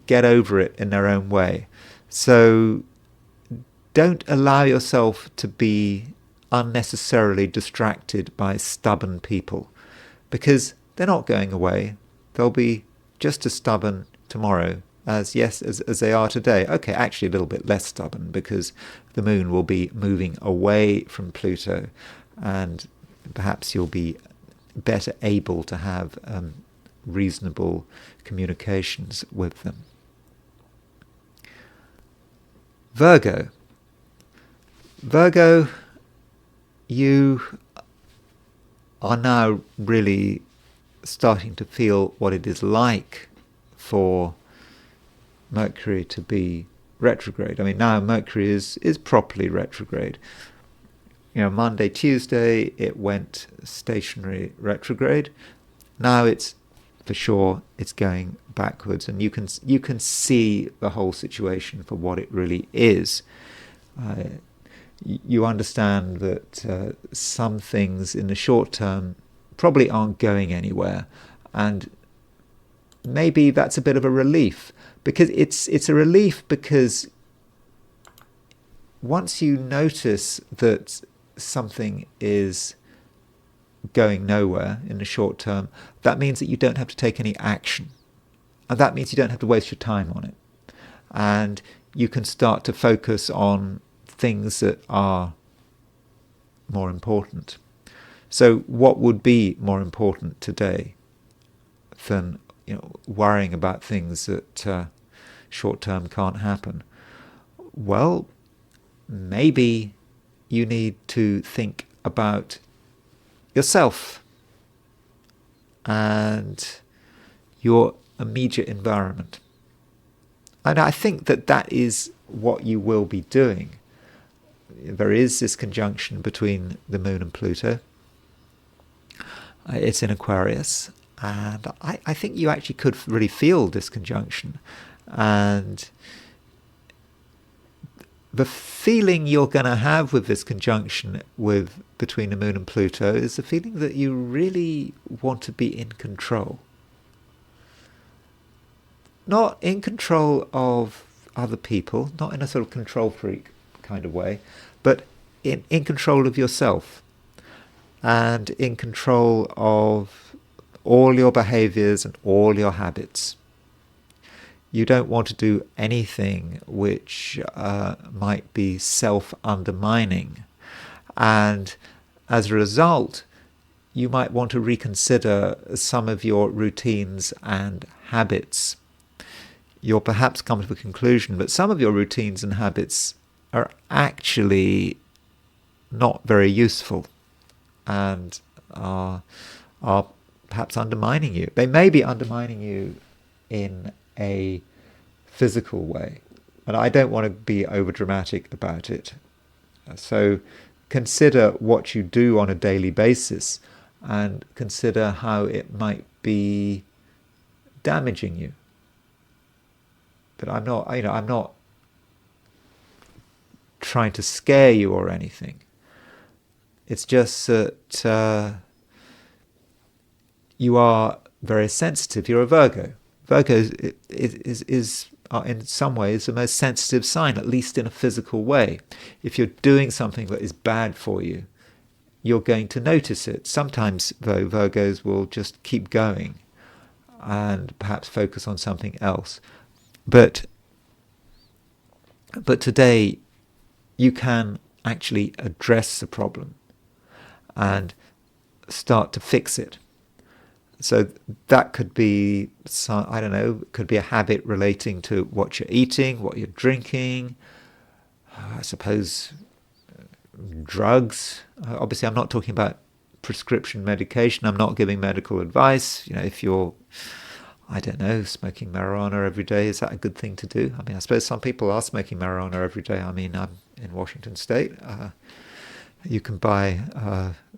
get over it in their own way. So don't allow yourself to be unnecessarily distracted by stubborn people, because they're not going away. They'll be just as stubborn tomorrow as they are today. Okay, actually a little bit less stubborn, because the moon will be moving away from Pluto, and perhaps you'll be better able to have reasonable communications with them. Virgo, you are now really starting to feel what it is like for Mercury to be retrograde. I mean, now Mercury is properly retrograde. Monday, Tuesday, it went stationary retrograde. Now it's for sure it's going backwards, and you can see the whole situation for what it really is. You understand that some things in the short term probably aren't going anywhere, and maybe that's a bit of a relief, because it's a relief because once you notice that something is going nowhere in the short term, that means that you don't have to take any action, and that means you don't have to waste your time on it, and you can start to focus on things that are more important. So what would be more important today than worrying about things that short term can't happen? Well, maybe you need to think about yourself and your immediate environment. And I think that is what you will be doing. There is this conjunction between the moon and Pluto. It's in Aquarius, and I think you actually could really feel this conjunction. And the feeling you're going to have with this conjunction between the moon and Pluto is the feeling that you really want to be in control. Not in control of other people, not in a sort of control freak kind of way, but in control of yourself, and in control of all your behaviors and all your habits. You don't want to do anything which might be self-undermining. And as a result, you might want to reconsider some of your routines and habits. You'll perhaps come to the conclusion that some of your routines and habits are actually not very useful and are perhaps undermining you. They may be undermining you in a physical way, and I don't want to be overdramatic about it. So consider what you do on a daily basis and consider how it might be damaging you. but I'm not, I'm not trying to scare you or anything. It's just that you are very sensitive. You're a Virgo. Virgo is in some ways the most sensitive sign, at least in a physical way. If you're doing something that is bad for you, you're going to notice it. Sometimes, though, Virgos will just keep going and perhaps focus on something else. But today, you can actually address the problem and start to fix it. So that could be, I don't know, could be a habit relating to what you're eating, what you're drinking, I suppose drugs. Obviously, I'm not talking about prescription medication. I'm not giving medical advice. If you're, I don't know, smoking marijuana every day, is that a good thing to do? I mean, I suppose some people are smoking marijuana every day. I mean, I'm in Washington State. You can buy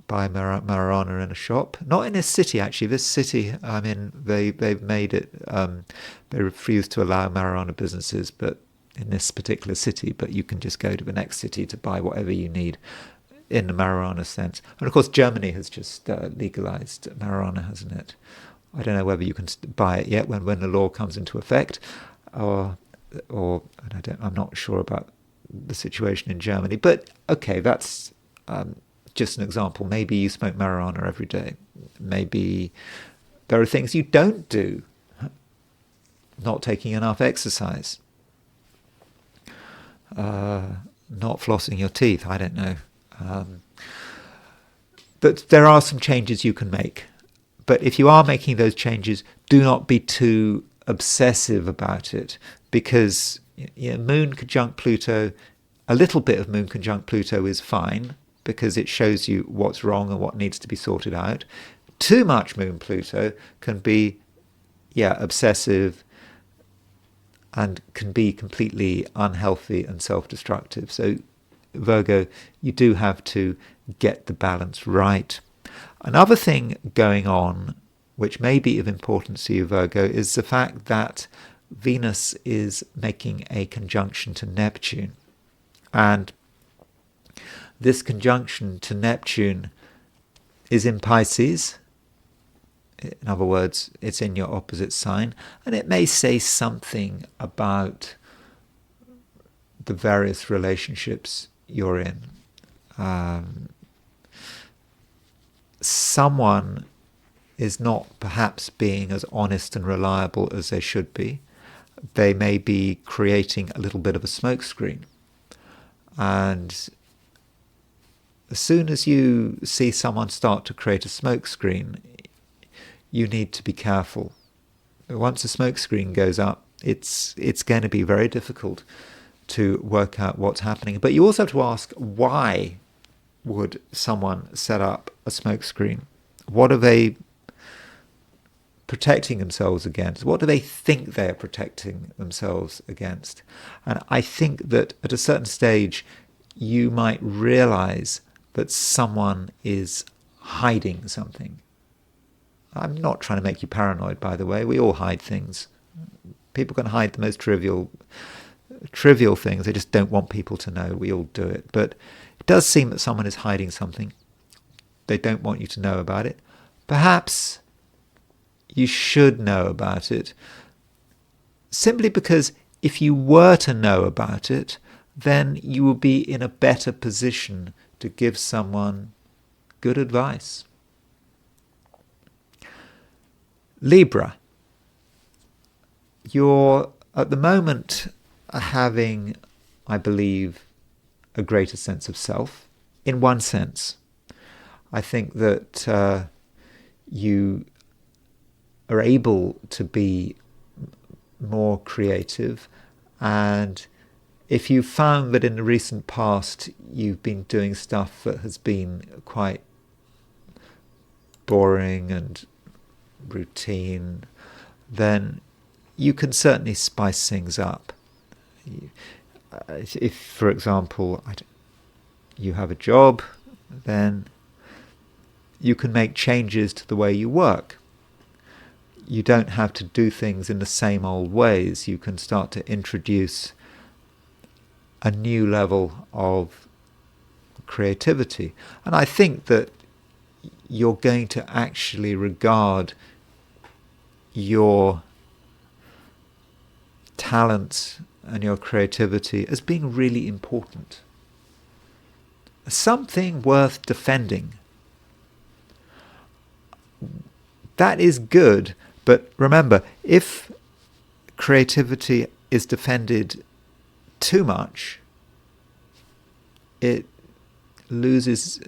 marijuana in a shop. Not in this city, actually. This city, I mean, they've made it. They refuse to allow marijuana businesses, but in this particular city. But you can just go to the next city to buy whatever you need, in the marijuana sense. And of course, Germany has just legalized marijuana, hasn't it? I don't know whether you can buy it yet when the law comes into effect, or I'm not sure about the situation in Germany. But okay, that's just an example. Maybe you smoke marijuana every day. Maybe there are things you don't do. Not taking enough exercise. Not flossing your teeth. I don't know. But there are some changes you can make. But if you are making those changes, do not be too obsessive about it, because Moon conjunct Pluto, a little bit of Moon conjunct Pluto is fine, because it shows you what's wrong and what needs to be sorted out. Too much Moon Pluto can be, obsessive and can be completely unhealthy and self-destructive. So, Virgo, you do have to get the balance right. Another thing going on, which may be of importance to you, Virgo, is the fact that Venus is making a conjunction to Neptune. And this conjunction to Neptune is in Pisces. In other words, it's in your opposite sign. And it may say something about the various relationships you're in. Someone is not perhaps being as honest and reliable as they should be. They may be creating a little bit of a smokescreen. And as soon as you see someone start to create a smokescreen, you need to be careful. Once a smokescreen goes up, it's going to be very difficult to work out what's happening. But you also have to ask, why would someone set up a smokescreen? What are they protecting themselves against? What do they think they are protecting themselves against? And I think that at a certain stage, you might realize that someone is hiding something. I'm not trying to make you paranoid, by the way. We all hide things. People can hide the most trivial things. They just don't want people to know. We all do it. But it does seem that someone is hiding something. They don't want you to know about it. Perhaps you should know about it, simply because if you were to know about it, then you will be in a better position to give someone good advice. Libra, you're at the moment having, I believe, a greater sense of self. In one sense, I think that you are able to be more creative, and if you found that in the recent past you've been doing stuff that has been quite boring and routine, then you can certainly spice things up. If, for example, you have a job, then you can make changes to the way you work. you don't have to do things in the same old ways. You can start to introduce a new level of creativity. And I think that you're going to actually regard your talents and your creativity as being really important. Something worth defending. That is good, but remember, if creativity is defended too much, it loses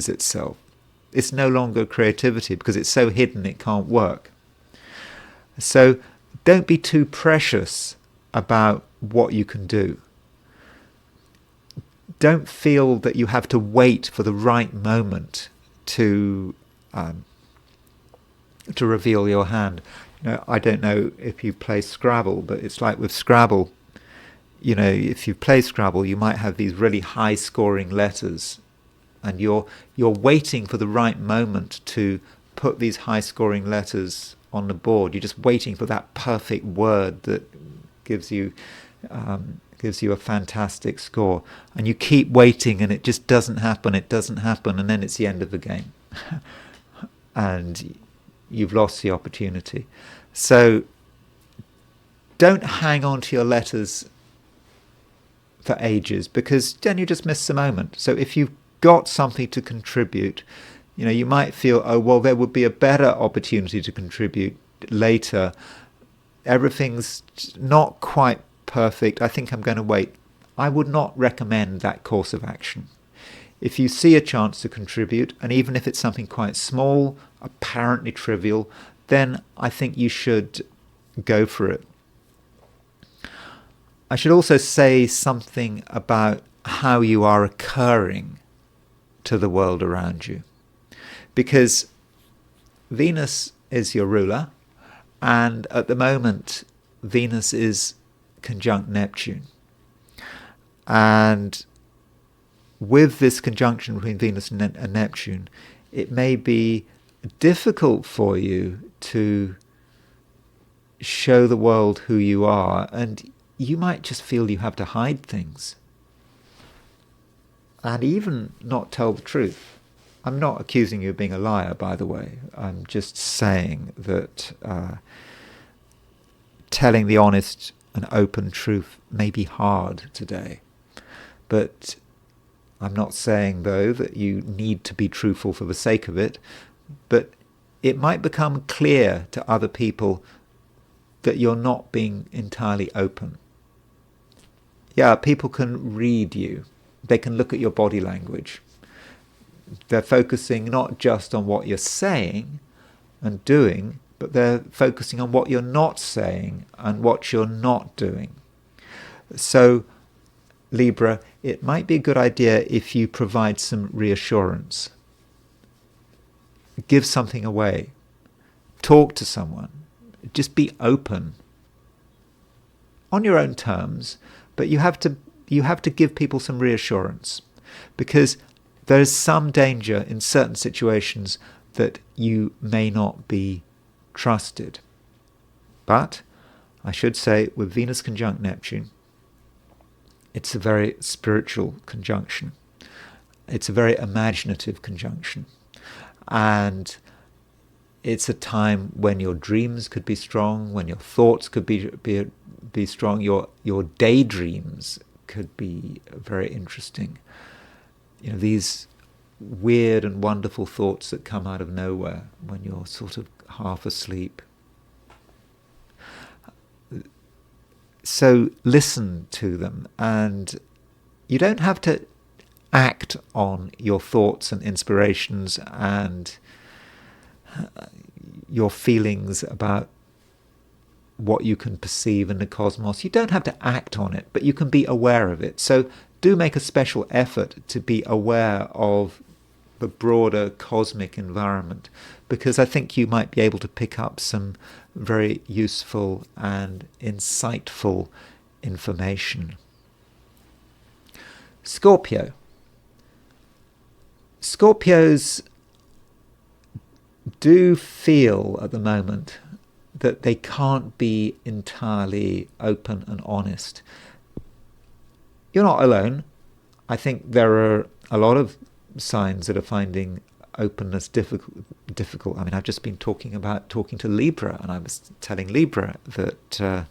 itself. It's no longer creativity because it's so hidden it can't work. So don't be too precious about what you can do. Don't feel that you have to wait for the right moment to reveal your hand. I don't know if you play Scrabble, but it's like with Scrabble, if you play Scrabble, you might have these really high-scoring letters, and you're waiting for the right moment to put these high-scoring letters on the board. You're just waiting for that perfect word that gives you a fantastic score, and you keep waiting, and it just doesn't happen. It doesn't happen, and then it's the end of the game, and you've lost the opportunity. So don't hang on to your letters for ages, because then you just miss the moment. So if you've got something to contribute, you might feel, oh, well, there would be a better opportunity to contribute later. Everything's not quite perfect. I think I'm going to wait. I would not recommend that course of action. If you see a chance to contribute, and even if it's something quite small, apparently trivial, then I think you should go for it. I should also say something about how you are occurring to the world around you, because Venus is your ruler, and at the moment Venus is conjunct Neptune, and with this conjunction between Venus and Neptune, it may be difficult for you to show the world who you are, and you might just feel you have to hide things and even not tell the truth. I'm not accusing you of being a liar, by the way. I'm just saying that telling the honest and open truth may be hard today. But I'm not saying, though, that you need to be truthful for the sake of it. But it might become clear to other people that you're not being entirely open. Yeah, people can read you. They can look at your body language. They're focusing not just on what you're saying and doing, but they're focusing on what you're not saying and what you're not doing. So, Libra, it might be a good idea if you provide some reassurance. Give something away. Talk to someone. Just be open. On your own terms, but you have to give people some reassurance, because there is some danger in certain situations that you may not be trusted. But I should say, with Venus conjunct Neptune, it's a very spiritual conjunction. It's a very imaginative conjunction. And it's a time when your dreams could be strong, when your thoughts could be strong, your daydreams could be very interesting. These weird and wonderful thoughts that come out of nowhere when you're sort of half asleep. So listen to them, and you don't have to act on your thoughts and inspirations and your feelings about what you can perceive in the cosmos. You don't have to act on it, but you can be aware of it. So do make a special effort to be aware of the broader cosmic environment, because I think you might be able to pick up some very useful and insightful information. Scorpio. Scorpios do feel at the moment that they can't be entirely open and honest. You're not alone. I think there are a lot of signs that are finding openness difficult. I mean, I've just been talking to Libra, and I was telling Libra that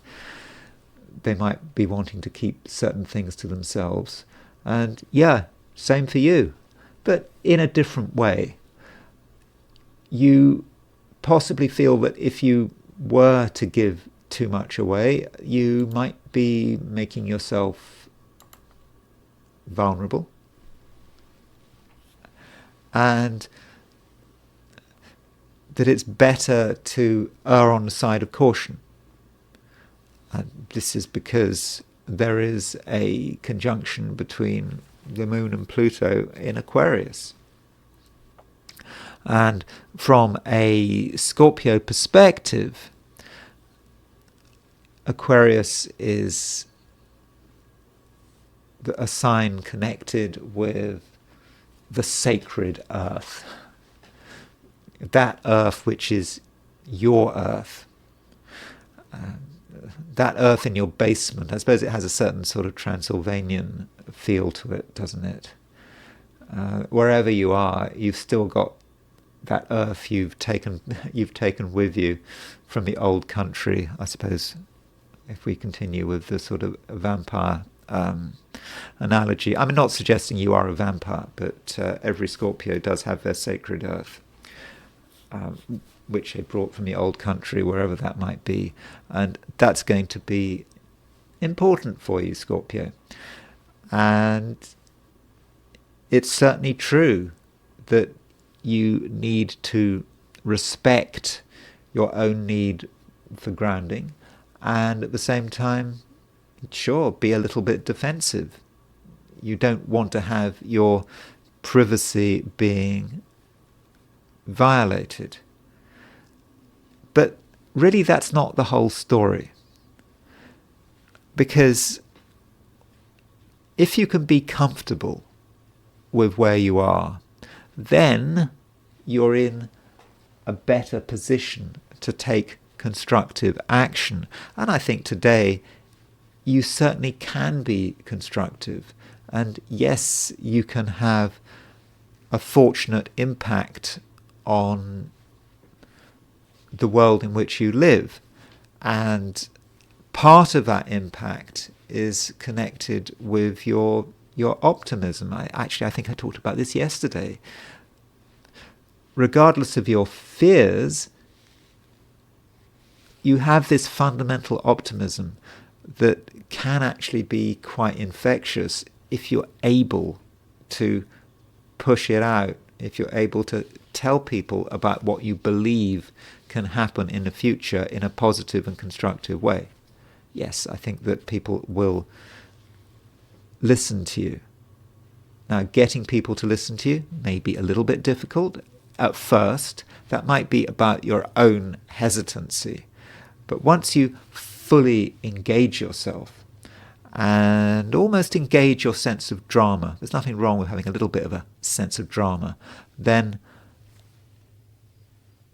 they might be wanting to keep certain things to themselves. And yeah, same for you, but in a different way. You possibly feel that if you were to give too much away, you might be making yourself vulnerable. And that it's better to err on the side of caution. And this is because there is a conjunction between the Moon and Pluto in Aquarius. And from a Scorpio perspective, Aquarius is a sign connected with the sacred earth. That earth which is your earth. That earth in your basement. I suppose it has a certain sort of Transylvanian feel to it, doesn't it? Wherever you are, you've still got that earth you've taken with you from the old country, I suppose, if we continue with the sort of vampire analogy. I'm not suggesting you are a vampire, but every Scorpio does have their sacred earth, which they brought from the old country, wherever that might be. And that's going to be important for you, Scorpio. And it's certainly true that you need to respect your own need for grounding, and at the same time, sure, be a little bit defensive. You don't want to have your privacy being violated. But really, that's not the whole story. Because if you can be comfortable with where you are, then you're in a better position to take constructive action. And I think today you certainly can be constructive. And yes, you can have a fortunate impact on the world in which you live. And part of that impact is connected with your optimism. I think I talked about this yesterday. Regardless of your fears, you have this fundamental optimism that can actually be quite infectious if you're able to push it out, if you're able to tell people about what you believe can happen in the future in a positive and constructive way. Yes, I think that people will listen to you. Now, getting people to listen to you may be a little bit difficult at first. That might be about your own hesitancy. But once you fully engage yourself and almost engage your sense of drama, there's nothing wrong with having a little bit of a sense of drama, then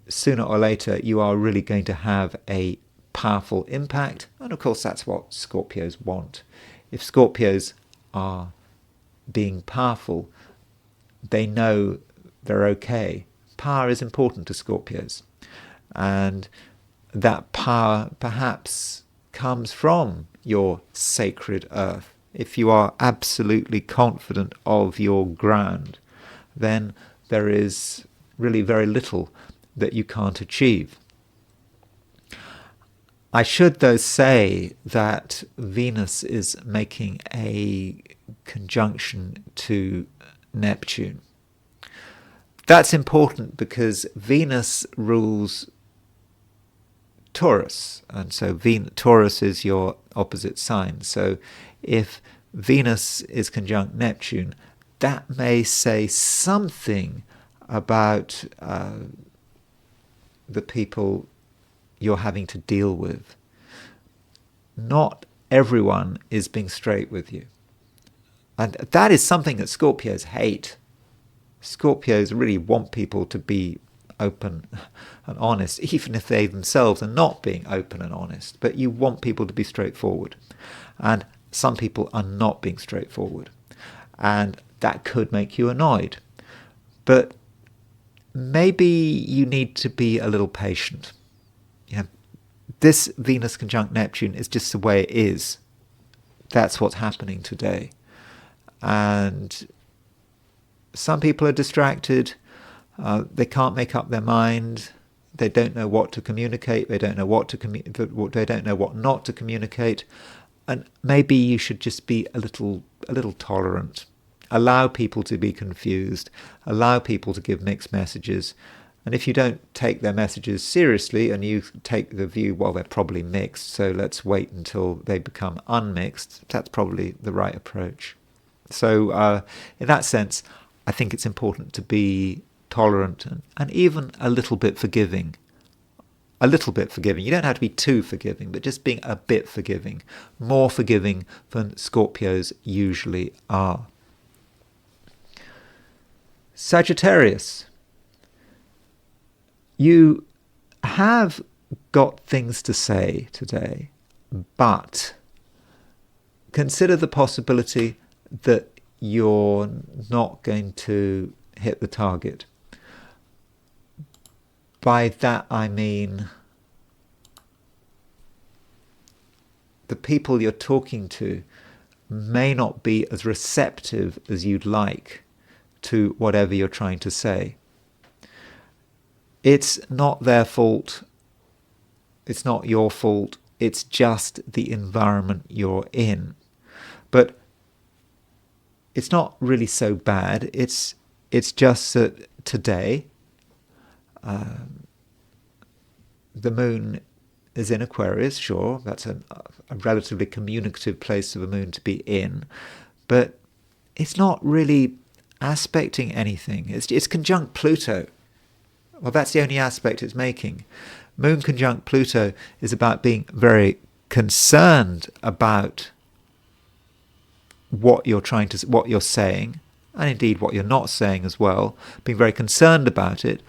sooner or later you are really going to have a powerful impact. And of course that's what Scorpios want. If Scorpios are being powerful, they know they're okay. Power is important to Scorpios. And that power perhaps comes from your sacred earth. If you are absolutely confident of your ground, then there is really very little that you can't achieve. I should, though, say that Venus is making a conjunction to Neptune. That's important because Venus rules Taurus, and so Taurus is your opposite sign. So if Venus is conjunct Neptune, that may say something about the people you're having to deal with. Not everyone is being straight with you. And that is something that Scorpios hate. Scorpios really want people to be open and honest, even if they themselves are not being open and honest. But you want people to be straightforward. And some people are not being straightforward. And that could make you annoyed. But maybe you need to be a little patient. This Venus conjunct Neptune is just the way it is. That's what's happening today. And some people are distracted. They can't make up their mind. They don't know what to communicate. They don't know they don't know what not to communicate. And maybe you should just be a little tolerant. Allow people to be confused. Allow people to give mixed messages. And if you don't take their messages seriously and you take the view, well, they're probably mixed, so let's wait until they become unmixed, that's probably the right approach. So in that sense, I think it's important to be tolerant and even a little bit forgiving. A little bit forgiving. You don't have to be too forgiving, but just being a bit forgiving. More forgiving than Scorpios usually are. Sagittarius. You have got things to say today, but consider the possibility that you're not going to hit the target. By that I mean the people you're talking to may not be as receptive as you'd like to whatever you're trying to say. It's not their fault. It's not your fault. It's just the environment you're in. But it's not really so bad. It's just that today the moon is in Aquarius. Sure, that's a relatively communicative place for the moon to be in. But it's not really aspecting anything. It's conjunct Pluto. Well, that's the only aspect it's making. Moon conjunct Pluto is about being very concerned about what you're saying, and indeed what you're not saying as well. Being very concerned about it,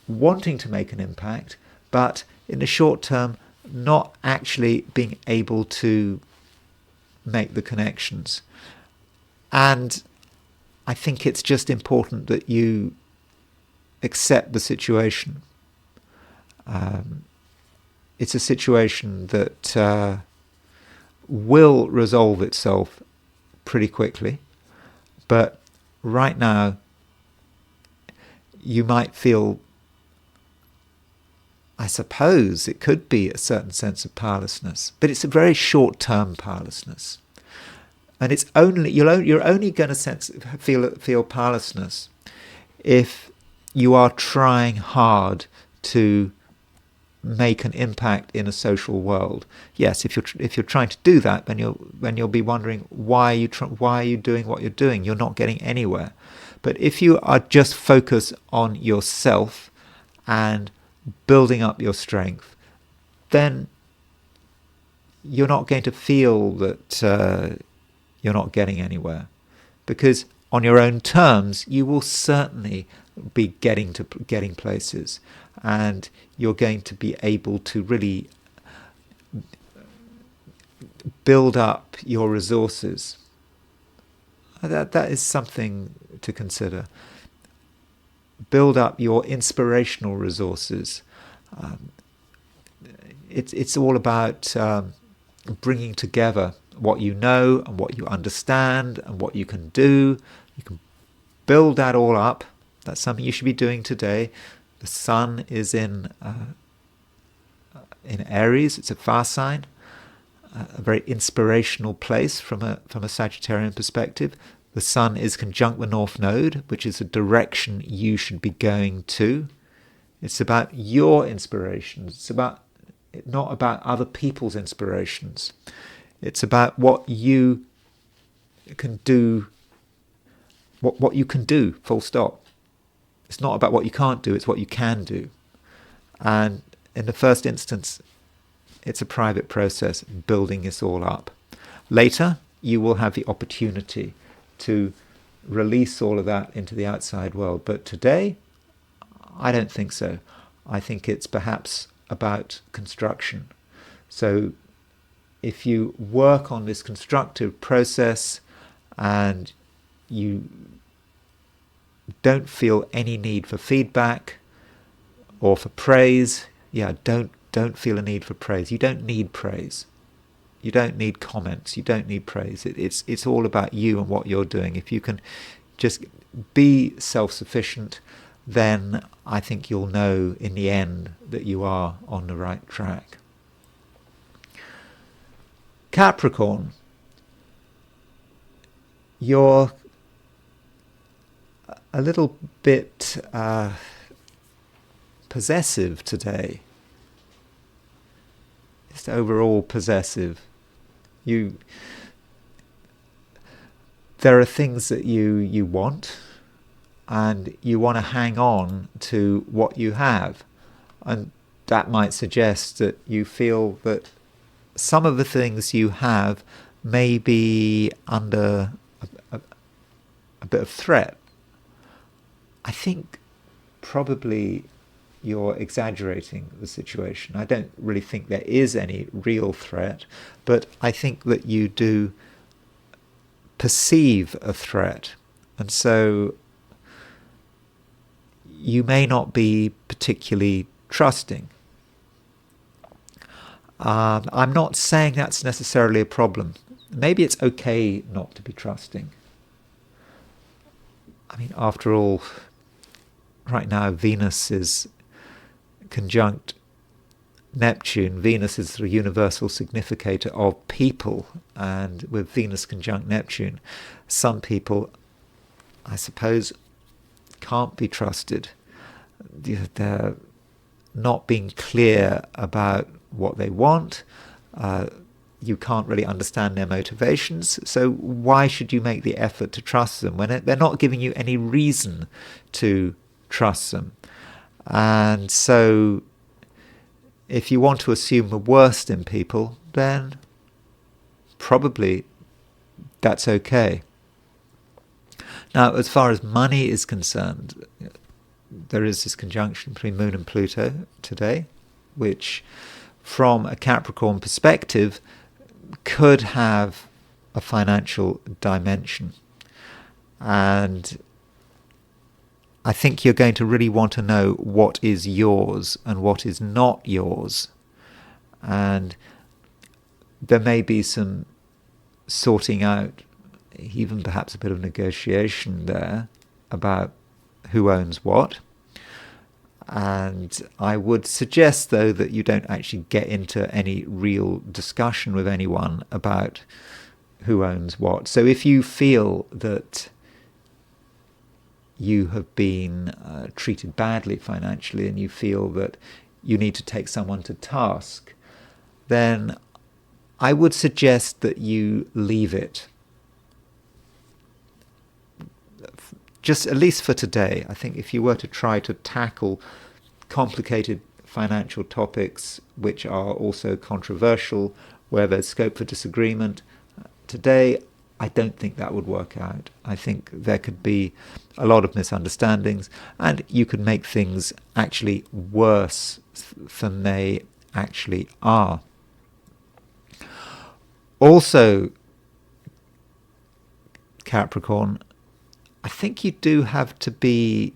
wanting to make an impact, but in the short term, not actually being able to make the connections. And I think it's just important that you accept the situation. It's a situation that will resolve itself pretty quickly, but right now you might feel, I suppose it could be a certain sense of powerlessness, but it's a very short-term powerlessness. And it's only you're only going to feel powerlessness if you are trying hard to make an impact in a social world. Yes, if you're trying to do that, then you'll be wondering why are you doing what you're doing? You're not getting anywhere. But if you are just focused on yourself and building up your strength, then you're not going to feel that you're not getting anywhere, because on your own terms you will certainly be getting places, and you're going to be able to really build up your resources. That is something to consider. Build up your inspirational resources. It's all about bringing together what you know and what you understand and what you can do. You can build that all up. That's something you should be doing today. The sun is in Aries. It's a fire sign, a very inspirational place from a Sagittarian perspective. The sun is conjunct the North Node, which is a direction you should be going to. It's about your inspirations. It's not about other people's inspirations. It's about what you can do, what you can do, full stop. It's not about what you can't do, it's what you can do. And in the first instance, it's a private process, building this all up. Later, you will have the opportunity to release all of that into the outside world. But today, I don't think so. I think it's perhaps about construction. So if you work on this constructive process and you don't feel any need for feedback or for praise, don't feel a need for praise. You don't need praise. You don't need comments. You don't need praise. It's all about you and what you're doing. If you can just be self-sufficient, then I think you'll know in the end that you are on the right track. Capricorn, you're a little bit possessive today. Just overall possessive. There are things that you want, and you want to hang on to what you have, and that might suggest that you feel that some of the things you have may be under a bit of threat. I think probably you're exaggerating the situation. I don't really think there is any real threat, but I think that you do perceive a threat, and so you may not be particularly trusting. I'm not saying that's necessarily a problem. Maybe it's okay not to be trusting. I mean, after all, right now Venus is conjunct Neptune. Venus is the universal significator of people, and with Venus conjunct Neptune, some people, I suppose, can't be trusted. They're not being clear about what they want. You can't really understand their motivations, so why should you make the effort to trust them when they're not giving you any reason to trust them? And so if you want to assume the worst in people, then probably that's okay. Now, as far as money is concerned, there is this conjunction between Moon and Pluto today, which from a Capricorn perspective could have a financial dimension. And I think you're going to really want to know what is yours and what is not yours. And there may be some sorting out, even perhaps a bit of negotiation there about who owns what. And I would suggest, though, that you don't actually get into any real discussion with anyone about who owns what. So if you feel that you have been treated badly financially and you feel that you need to take someone to task, then I would suggest that you leave it. Just at least for today. I think if you were to try to tackle complicated financial topics which are also controversial, where there's scope for disagreement, today I don't think that would work out. I think there could be a lot of misunderstandings, and you could make things actually worse than they actually are. Also, Capricorn, I think you do have to be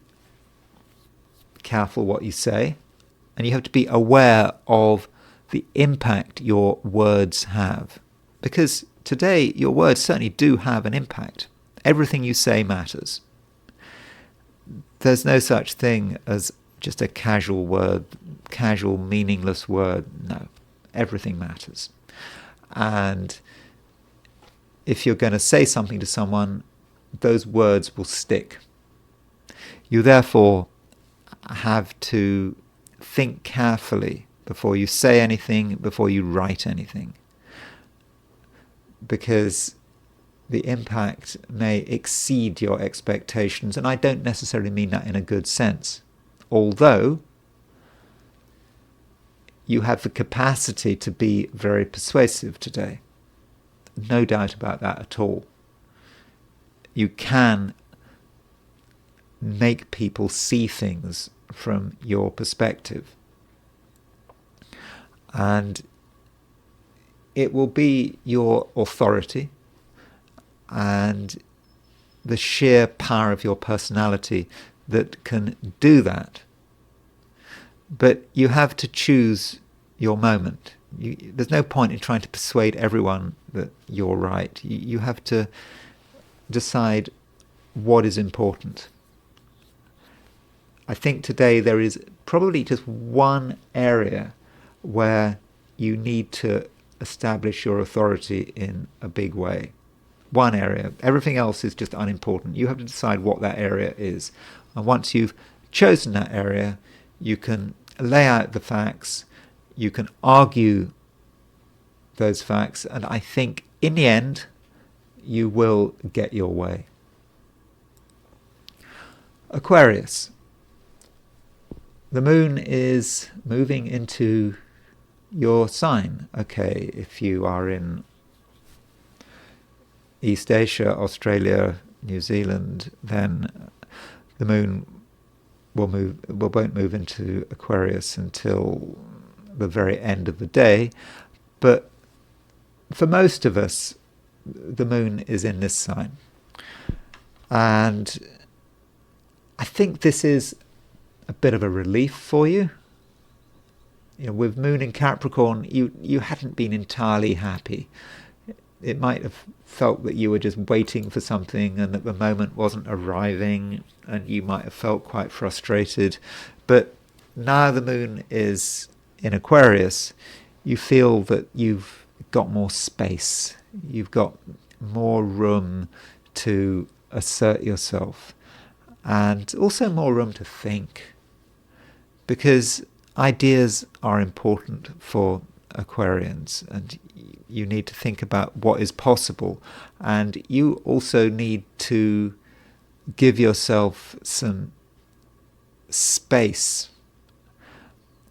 careful what you say, and you have to be aware of the impact your words have. Because today, your words certainly do have an impact. Everything you say matters. There's no such thing as just a casual word, casual, meaningless word. No, everything matters. And if you're going to say something to someone, those words will stick. You therefore have to think carefully before you say anything, before you write anything, because the impact may exceed your expectations, and I don't necessarily mean that in a good sense, although you have the capacity to be very persuasive today. No doubt about that at all. You can make people see things from your perspective. And it will be your authority and the sheer power of your personality that can do that. But you have to choose your moment. There's no point in trying to persuade everyone that you're right. You have to decide what is important. I think today there is probably just one area where you need to establish your authority in a big way. One area. Everything else is just unimportant. You have to decide what that area is. And once you've chosen that area, you can lay out the facts, you can argue those facts, and I think in the end you will get your way. Aquarius. The moon is moving into your sign. Okay, if you are in East Asia, Australia, New Zealand, then the moon won't move into Aquarius until the very end of the day. But for most of us, the moon is in this sign. And I think this is a bit of a relief for you. With moon in Capricorn, you hadn't been entirely happy. It might have felt that you were just waiting for something and that the moment wasn't arriving, and you might have felt quite frustrated. But now the moon is in Aquarius, you feel that you've got more space. You've got more room to assert yourself, and also more room to think, because ideas are important for Aquarians, and you need to think about what is possible, and you also need to give yourself some space,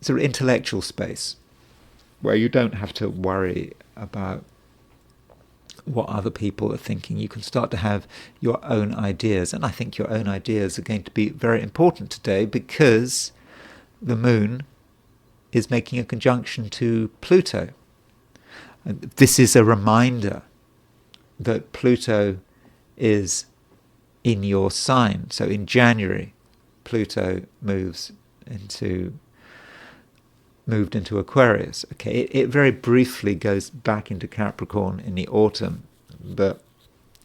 sort of intellectual space, where you don't have to worry about what other people are thinking. You can start to have your own ideas, and I think your own ideas are going to be very important today, because the moon is making a conjunction to Pluto. And this is a reminder that Pluto is in your sign. So in January, Pluto moved into Aquarius. Okay, it very briefly goes back into Capricorn in the autumn, but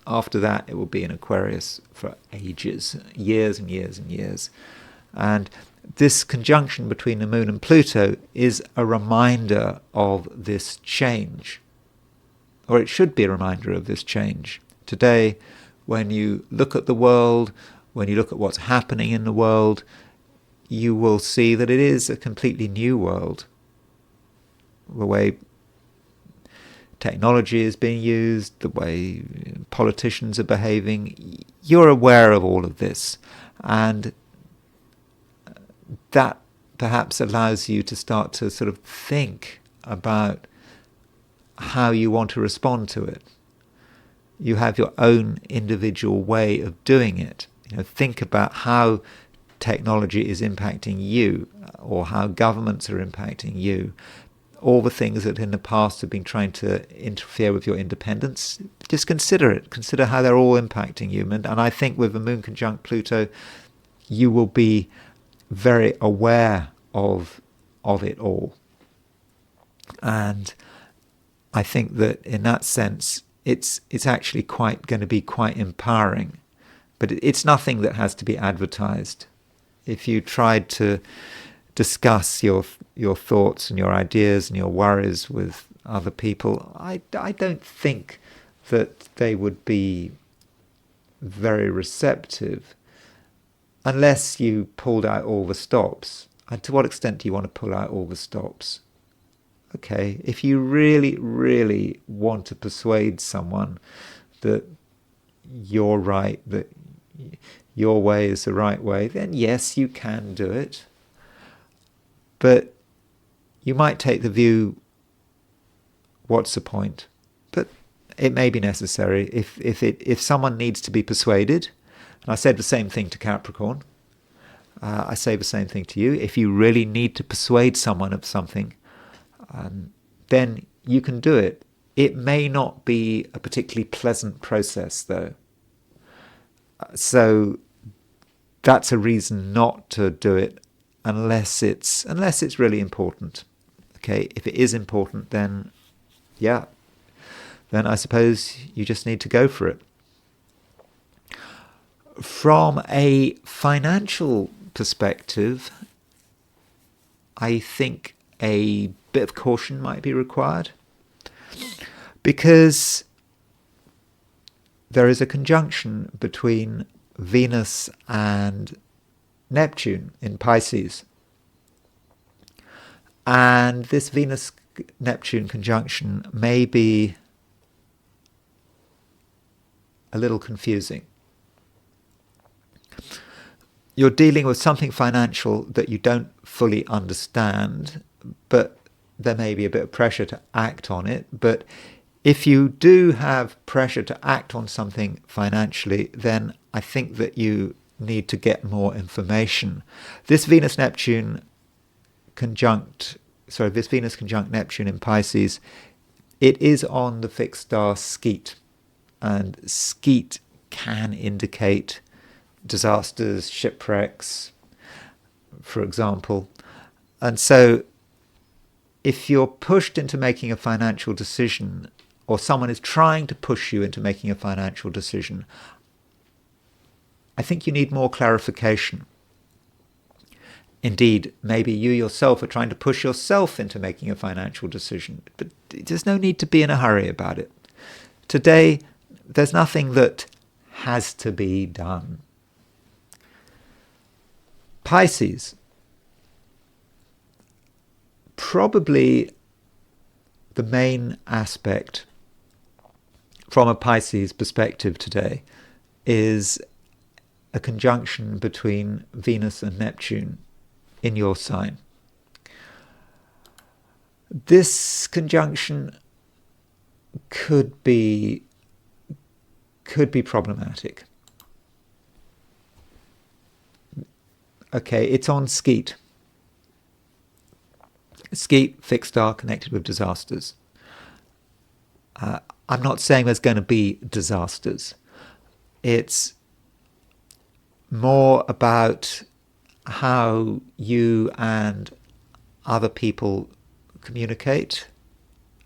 after that it will be in Aquarius for ages, years and years and years. And this conjunction between the moon and Pluto is a reminder of this change, or it should be a reminder of this change. Today, when you look at the world, when you look at what's happening in the world, you will see that it is a completely new world. The way technology is being used, the way politicians are behaving, you're aware of all of this, and that perhaps allows you to start to sort of think about how you want to respond to it. You have your own individual way of doing it. Think about how technology is impacting you, or how governments are impacting you. All the things that in the past have been trying to interfere with your independence, just consider it. Consider how they're all impacting you. And I think with the moon conjunct Pluto, you will be very aware of it all. And I think that in that sense, it's actually going to be quite empowering. But it's nothing that has to be advertised. If you tried to discuss your thoughts and your ideas and your worries with other people, I don't think that they would be very receptive, unless you pulled out all the stops. And to what extent do you want to pull out all the stops? Okay, if you really, really want to persuade someone that you're right, that your way is the right way, then yes, you can do it. But you might take the view, what's the point? But it may be necessary. If someone needs to be persuaded, and I said the same thing to Capricorn, I say the same thing to you. If you really need to persuade someone of something, then you can do it. It may not be a particularly pleasant process, though. So that's a reason not to do it unless it's really important. Okay, if it is important, then yeah, then I suppose you just need to go for it. From a financial perspective, I think a bit of caution might be required, because there is a conjunction between Venus and Neptune in Pisces. And this Venus-Neptune conjunction may be a little confusing. You're dealing with something financial that you don't fully understand, but there may be a bit of pressure to act on it. But if you do have pressure to act on something financially, then I think that you need to get more information. This Venus conjunct Neptune in Pisces, it is on the fixed star Skeet, and Skeet can indicate disasters, shipwrecks, for example. And so if you're pushed into making a financial decision, or someone is trying to push you into making a financial decision, I think you need more clarification. Indeed, maybe you yourself are trying to push yourself into making a financial decision, but there's no need to be in a hurry about it. Today, there's nothing that has to be done. Pisces, probably the main aspect from a Pisces perspective today is a conjunction between Venus and Neptune in your sign. This conjunction could be problematic. Okay, it's on Skeet. Skeet, fixed star, connected with disasters. I'm not saying there's going to be disasters. It's more about how you and other people communicate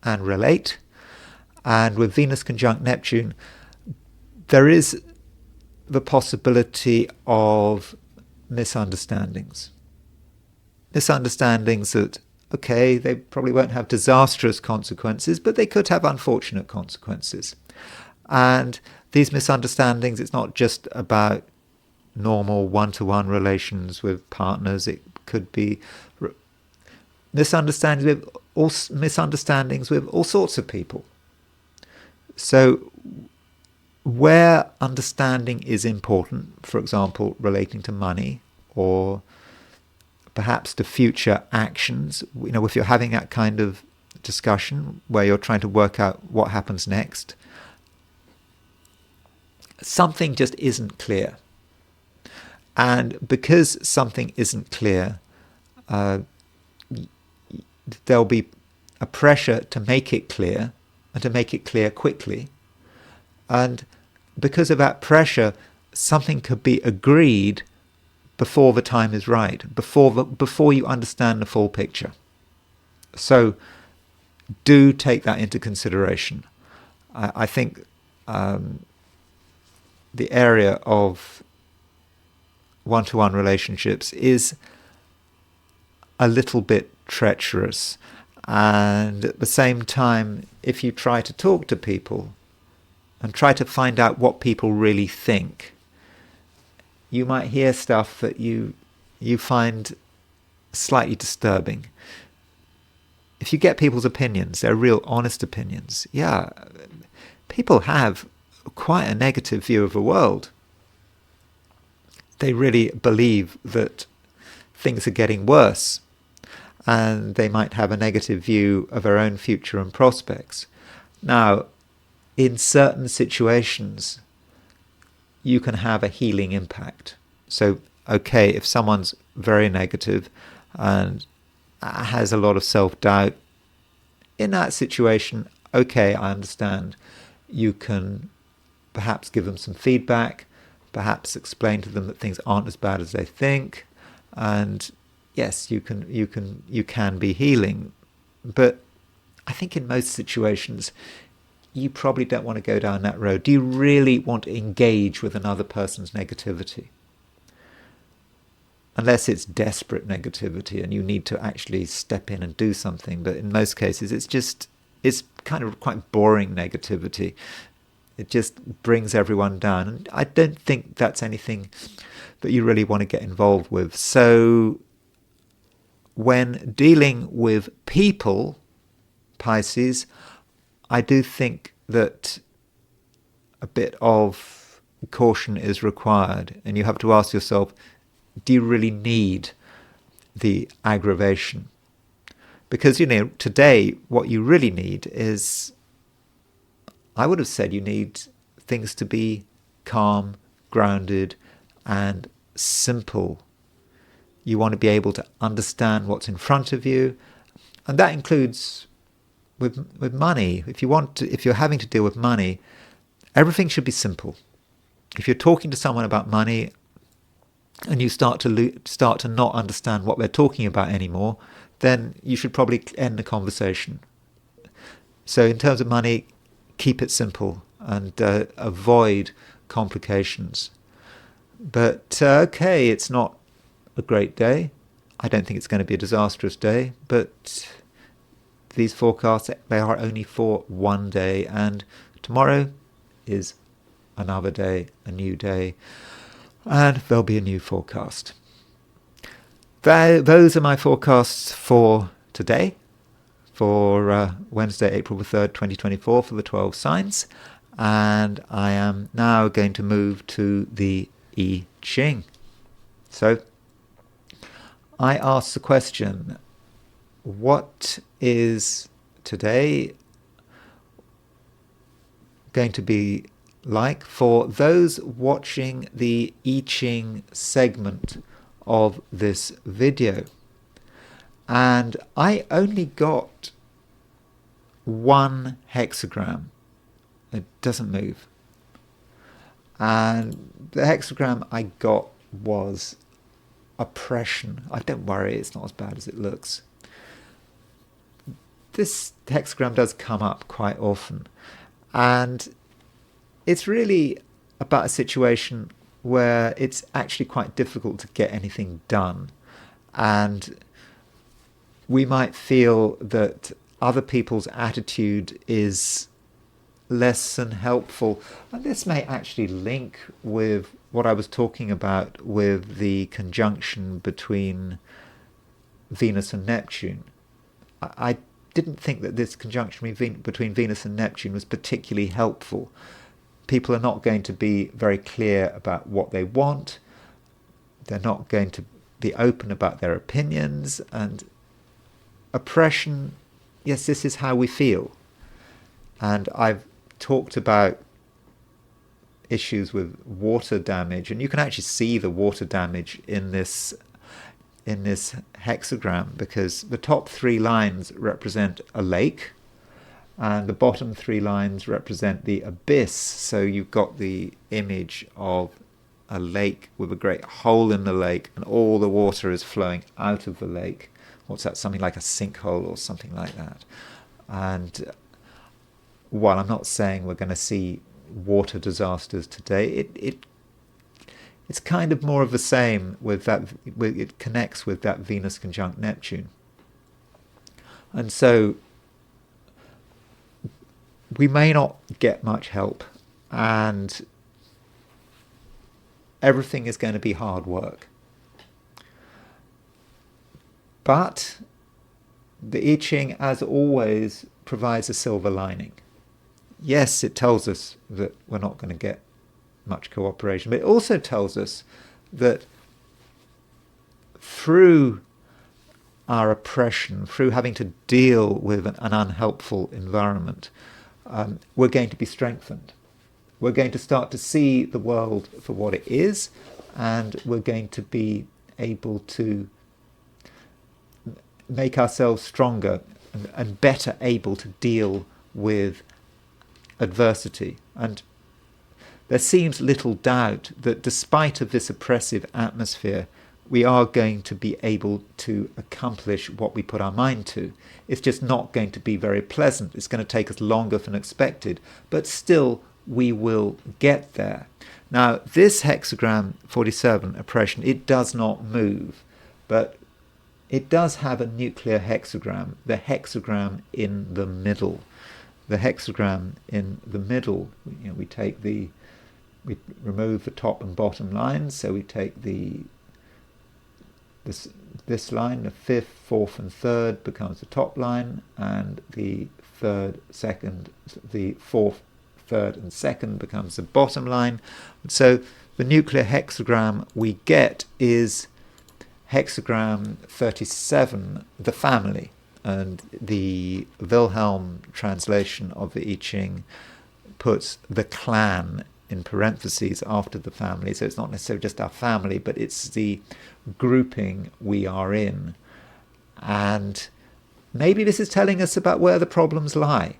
and relate. And with Venus conjunct Neptune, there is the possibility of misunderstandings. Misunderstandings that, okay, they probably won't have disastrous consequences, but they could have unfortunate consequences. And these misunderstandings, it's not just about normal one-to-one relations with partners. It could be misunderstandings with all sorts of people. So where understanding is important, for example, relating to money or perhaps to future actions, if you're having that kind of discussion where you're trying to work out what happens next, something just isn't clear. And because something isn't clear, there'll be a pressure to make it clear and to make it clear quickly. And because of that pressure, something could be agreed before the time is right, before you understand the full picture. So do take that into consideration. I think the area of one-to-one relationships is a little bit treacherous. And at the same time, if you try to talk to people and try to find out what people really think, you might hear stuff that you find slightly disturbing. If you get people's opinions, they're real honest opinions. Yeah, people have quite a negative view of the world. They really believe that things are getting worse, and they might have a negative view of their own future and prospects. Now, in certain situations, you can have a healing impact. So okay, if someone's very negative and has a lot of self-doubt, in that situation, okay, I understand. You can perhaps give them some feedback, perhaps explain to them that things aren't as bad as they think, and yes, you can be healing. But I think in most situations, you probably don't want to go down that road. Do you really want to engage with another person's negativity? Unless it's desperate negativity and you need to actually step in and do something. But in most cases, it's kind of quite boring negativity. It just brings everyone down. And I don't think that's anything that you really want to get involved with. So when dealing with people, Pisces, I do think that a bit of caution is required. And you have to ask yourself, do you really need the aggravation? Because, today what you really need is, I would have said you need things to be calm, grounded, and simple. You want to be able to understand what's in front of you, and that includes with money. If you're having to deal with money, everything should be simple. If you're talking to someone about money and you start to not understand what they're talking about anymore, then you should probably end the conversation. So in terms of money, keep it simple and avoid complications. But okay, it's not a great day. I don't think it's going to be a disastrous day, but these forecasts, they are only for one day, and tomorrow is another day, a new day, and there'll be a new forecast. Those are my forecasts for today, for Wednesday, April the 3rd, 2024, for the 12 signs. And I am now going to move to the I Ching. So I asked the question, what is today going to be like for those watching the I Ching segment of this video? And I only got one hexagram. It doesn't move. And the hexagram I got was oppression. Don't worry, it's not as bad as it looks. This hexagram does come up quite often, and it's really about a situation where it's actually quite difficult to get anything done, and we might feel that other people's attitude is less than helpful. And this may actually link with what I was talking about with the conjunction between Venus and Neptune. I didn't think that this conjunction between Venus and Neptune was particularly helpful. People are not going to be very clear about what they want. They're not going to be open about their opinions. And oppression, yes, this is how we feel. And I've talked about issues with water damage, and you can actually see the water damage in this hexagram, because the top three lines represent a lake and the bottom three lines represent the abyss. So you've got the image of a lake with a great hole in the lake, and all the water is flowing out of the lake. What's that? Something like a sinkhole or something like that. And while I'm not saying we're going to see water disasters today, it's kind of more of the same with that. It connects with that Venus conjunct Neptune. And so we may not get much help, and everything is going to be hard work. But the I Ching, as always, provides a silver lining. Yes, it tells us that we're not going to get much cooperation, but it also tells us that through our oppression, through having to deal with an unhelpful environment, we're going to be strengthened. We're going to start to see the world for what it is, and we're going to be able to make ourselves stronger and better able to deal with adversity. And there seems little doubt that despite of this oppressive atmosphere, we are going to be able to accomplish what we put our mind to. It's just not going to be very pleasant. It's going to take us longer than expected, but still we will get there. Now, this hexagram 47 oppression, it does not move, but it does have a nuclear hexagram, the hexagram in the middle. The hexagram in the middle, we remove the top and bottom lines, so we take this line, the fifth, fourth and third becomes the top line, and the fourth, third and second becomes the bottom line. So the nuclear hexagram we get is hexagram 37, the family, and the Wilhelm translation of the I Ching puts the clan in parentheses after the family, so it's not necessarily just our family, but it's the grouping we are in. And maybe this is telling us about where the problems lie.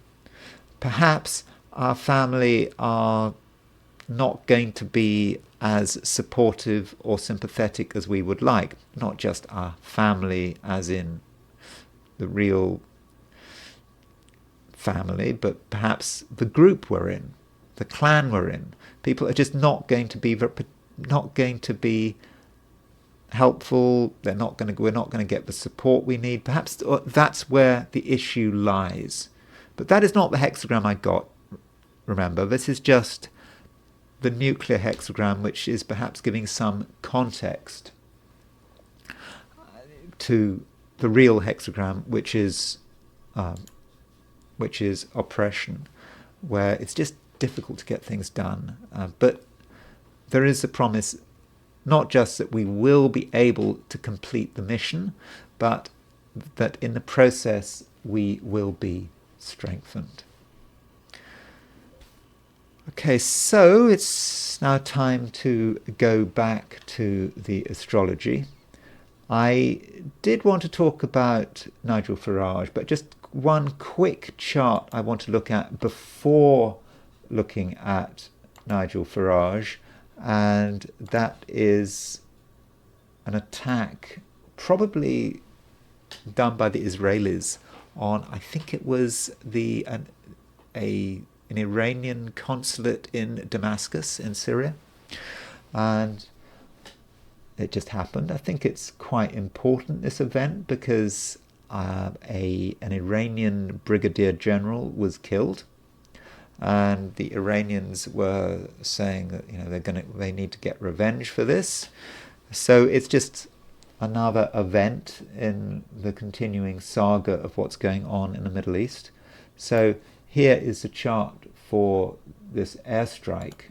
Perhaps our family are not going to be as supportive or sympathetic as we would like. Not just our family as in the real family, but perhaps the group we're in, the clan we're in. People are just not going to be helpful. We're not going to get the support we need. Perhaps that's where the issue lies. But that is not the hexagram I got. Remember, this is just the nuclear hexagram, which is perhaps giving some context to the real hexagram, which is oppression, where it's just difficult to get things done. But there is a promise, not just that we will be able to complete the mission, but that in the process we will be strengthened. Okay, so it's now time to go back to the astrology. I did want to talk about Nigel Farage, but just one quick chart I want to look at before looking at Nigel Farage, and that is an attack probably done by the Israelis on, I think it was an Iranian consulate in Damascus in Syria, and it just happened. I think it's quite important, this event, because an Iranian brigadier general was killed, and the Iranians were saying that they need to get revenge for this. So it's just another event in the continuing saga of what's going on in the Middle East. So here is the chart for this airstrike,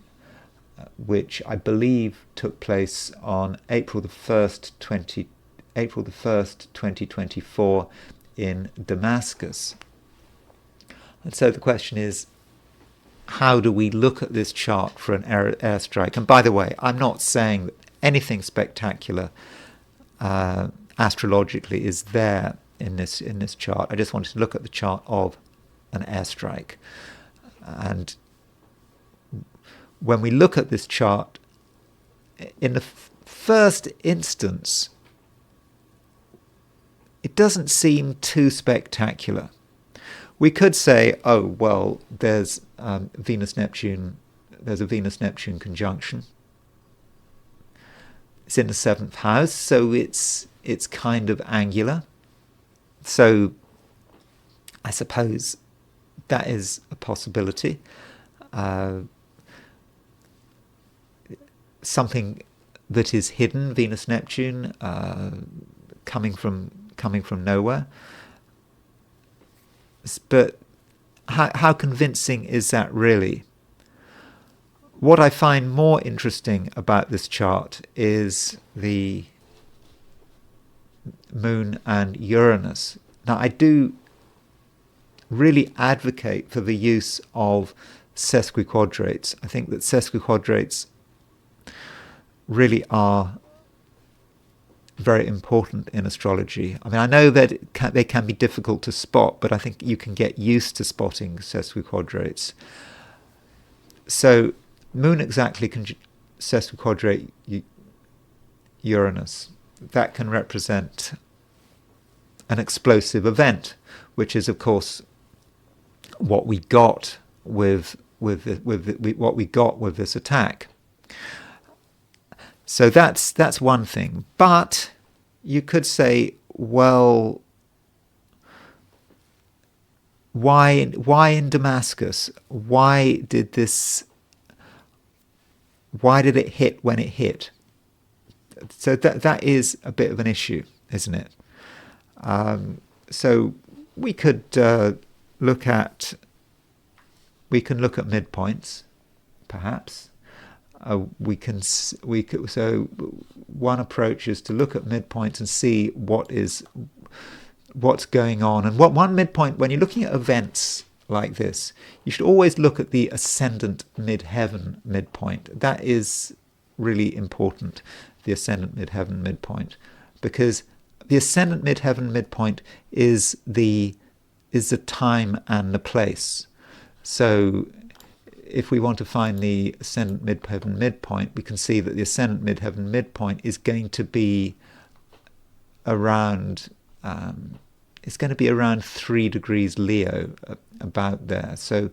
which I believe took place on April the 1st, 2024 in Damascus. And so the question is, how do we look at this chart for an airstrike? And by the way, I'm not saying that anything spectacular astrologically is there in this chart. I just wanted to look at the chart of an airstrike. And when we look at this chart, in the first instance, it doesn't seem too spectacular. We could say, oh, well, there's Venus-Neptune, there's a Venus-Neptune conjunction. It's in the 7th house, so it's kind of angular. So I suppose that is a possibility. Something that is hidden, Venus-Neptune, coming from nowhere. But how convincing is that really? What I find more interesting about this chart is the Moon and Uranus. Now, I do really advocate for the use of sesquiquadrates. I think that sesquiquadrates really are very important in astrology. I mean, I know that they can be difficult to spot, but I think you can get used to spotting sesquiquadrates. So, Moon exactly can sesquiquadrate Uranus. That can represent an explosive event, which is, of course, what we got with what we got with this attack. So that's one thing. But you could say, well, why in Damascus? Why did it hit when it hit? So that is a bit of an issue, isn't it? So we could look at midpoints, perhaps. So one approach is to look at midpoints and see what's going on. And one midpoint, when you're looking at events like this, you should always look at the ascendant midheaven midpoint. That is really important, the ascendant midheaven midpoint, because the ascendant midheaven midpoint is the time and the place. So if we want to find the ascendant midheaven midpoint, we can see that the ascendant midheaven midpoint is going to be around 3 degrees Leo, about there. So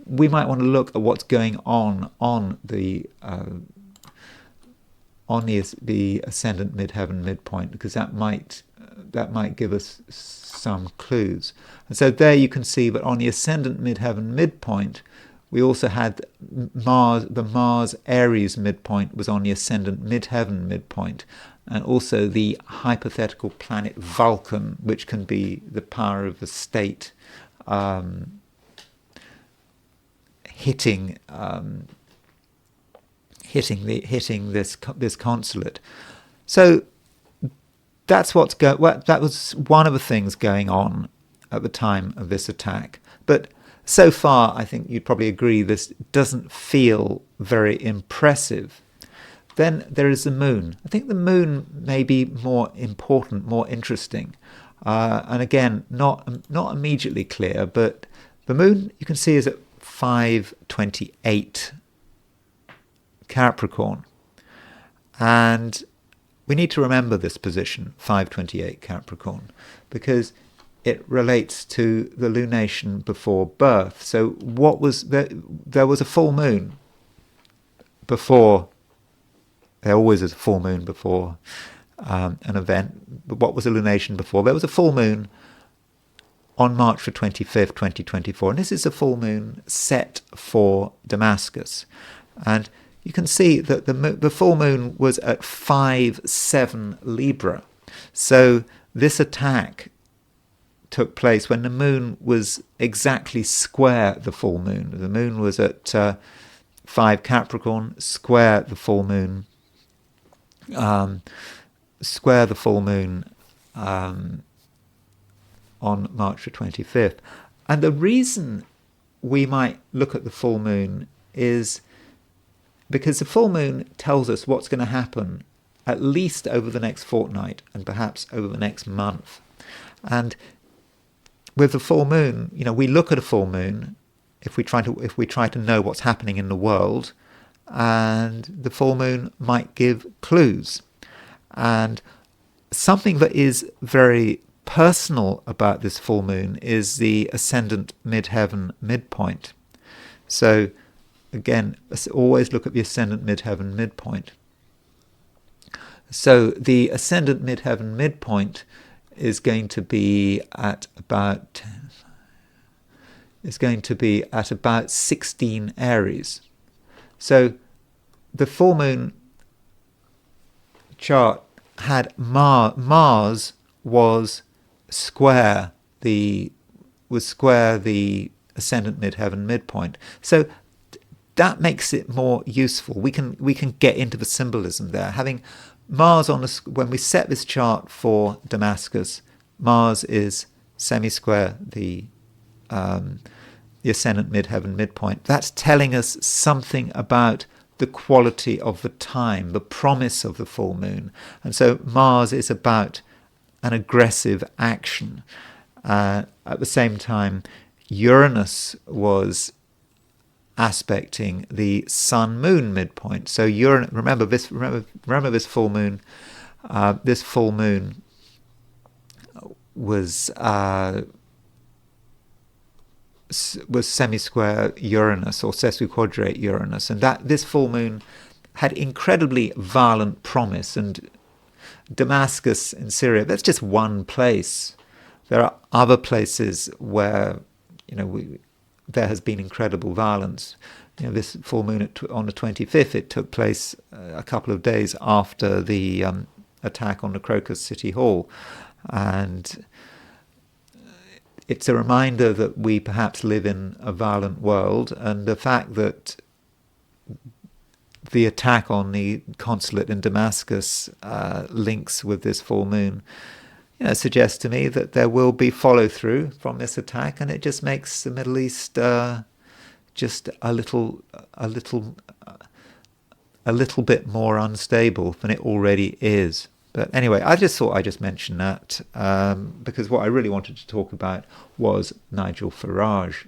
we might want to look at what's going on the ascendant midheaven midpoint, because that might give us some clues. And so there you can see that on the ascendant midheaven midpoint, we also had the Mars Aries midpoint was on the ascendant midheaven midpoint, and also the hypothetical planet Vulcan, which can be the power of the state, hitting this consulate. So that was one of the things going on at the time of this attack. But so far, I think you'd probably agree this doesn't feel very impressive. Then there is the moon. I think the moon may be more important, more interesting. And again, not immediately clear, but the moon you can see is at 528 Capricorn. And we need to remember this position, 528 Capricorn, because it relates to the lunation before birth. So what was there was a full moon before. There always is a full moon before an event. But what was a lunation before? There was a full moon on March the 25th, 2024. And this is a full moon set for Damascus. And you can see that the full moon was at 5-7 Libra. So this attack took place when the moon was exactly square the full moon. The moon was at 5 Capricorn, square the full moon. On March the 25th. And the reason we might look at the full moon is because the full moon tells us what's going to happen at least over the next fortnight and perhaps over the next month. And with the full moon, we look at a full moon if we try to know what's happening in the world, and the full moon might give clues. And something that is very personal about this full moon is the ascendant midheaven midpoint. So again, always look at the ascendant midheaven midpoint. So the ascendant midheaven midpoint is going to be at about 16 Aries. So the full moon chart had Mars was square the ascendant midheaven midpoint. So that makes it more useful. We can get into the symbolism there. Having Mars when we set this chart for Damascus, Mars is semi-square the ascendant midheaven midpoint. That's telling us something about the the quality of the time, the promise of the full moon. And so Mars is about an aggressive action. At the same time, Uranus was aspecting the Sun-Moon midpoint. So Uranus, remember this full moon. This full moon was semi-square Uranus or sesquiquadrate Uranus, and that this full moon had incredibly violent promise. And Damascus in Syria, that's just one place. There are other places where there has been incredible violence. This full moon on the 25th, it took place a couple of days after the attack on the Crocus City Hall, and it's a reminder that we perhaps live in a violent world, and the fact that the attack on the consulate in Damascus links with this full moon, suggests to me that there will be follow-through from this attack, and it just makes the Middle East just a little bit more unstable than it already is. But anyway, I just thought I'd just mention that because what I really wanted to talk about was Nigel Farage.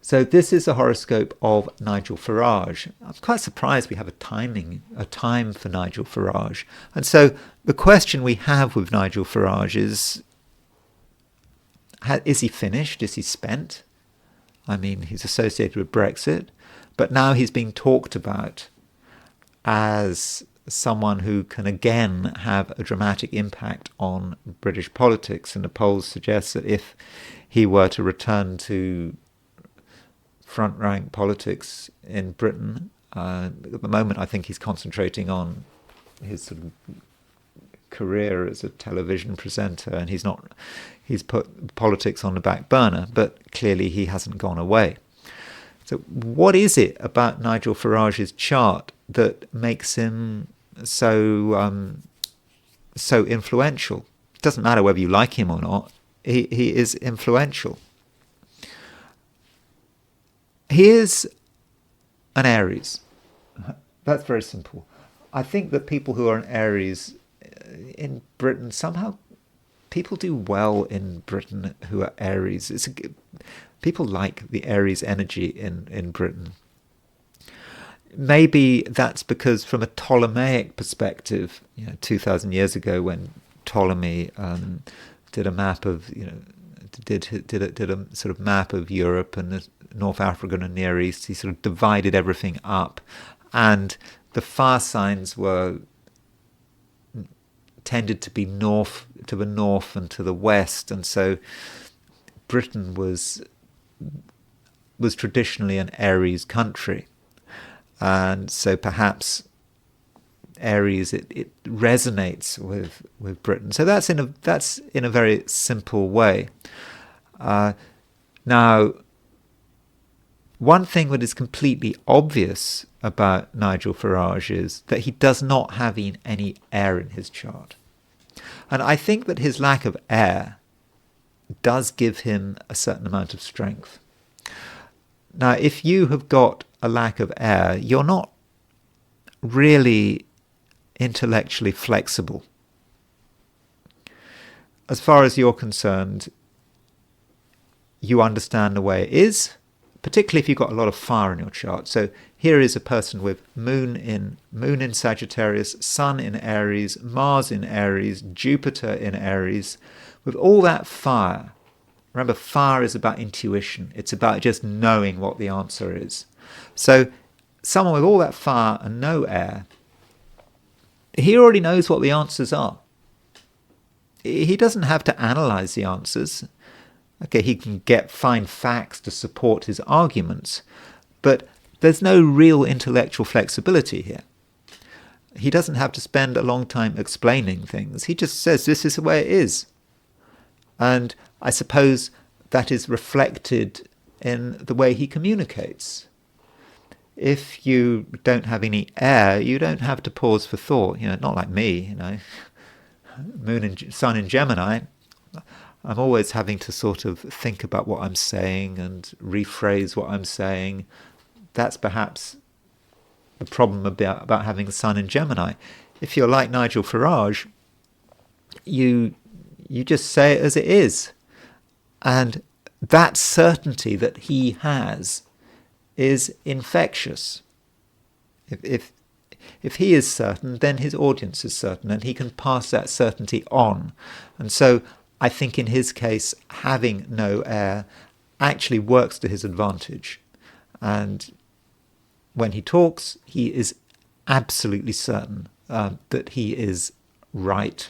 So this is a horoscope of Nigel Farage. I'm quite surprised we have a time for Nigel Farage. And so the question we have with Nigel Farage is he finished? Is he spent? I mean, he's associated with Brexit, but now he's being talked about as someone who can again have a dramatic impact on British politics. And the polls suggest that if he were to return to front rank politics in Britain, at the moment I think he's concentrating on his sort of career as a television presenter, and he's put politics on the back burner, but clearly he hasn't gone away. So what is it about Nigel Farage's chart that makes him so influential? It doesn't matter whether you like him or not, he is influential. He is an Aries. That's very simple. I think that people who are an Aries in Britain, somehow people do well in Britain who are Aries. People like the Aries energy in Britain. Maybe that's because from a Ptolemaic perspective, 2,000 years ago when Ptolemy did a map of, did a sort of map of Europe and North Africa and Near East, he sort of divided everything up, and the fire signs tended to be to the north and to the west, and so Britain was traditionally an Aries country, and so perhaps Aries it resonates with Britain. So that's in a very simple way. Now, one thing that is completely obvious about Nigel Farage is that he does not have any air in his chart. And I think that his lack of air does give him a certain amount of strength. Now, if you have got a lack of air, you're not really intellectually flexible. As far as you're concerned, you understand the way it is, particularly if you've got a lot of fire in your chart. So here is a person with moon in Sagittarius, Sun in Aries, Mars in Aries, Jupiter in Aries, with all that fire. Remember, fire is about intuition. It's about just knowing what the answer is. So someone with all that fire and no air, he already knows what the answers are. He doesn't have to analyze the answers. Okay, he can find facts to support his arguments, but there's no real intellectual flexibility here. He doesn't have to spend a long time explaining things. He just says this is the way it is. And I suppose that is reflected in the way he communicates. If you don't have any air, you don't have to pause for thought. Not like me, Moon and Sun in Gemini. I'm always having to sort of think about what I'm saying and rephrase what I'm saying. That's perhaps the problem about having a Sun in Gemini. If you're like Nigel Farage, you just say it as it is. And that certainty that he has is infectious. If he is certain, then his audience is certain, and he can pass that certainty on. And so I think in his case, having no heir actually works to his advantage. And when he talks, he is absolutely certain that he is right.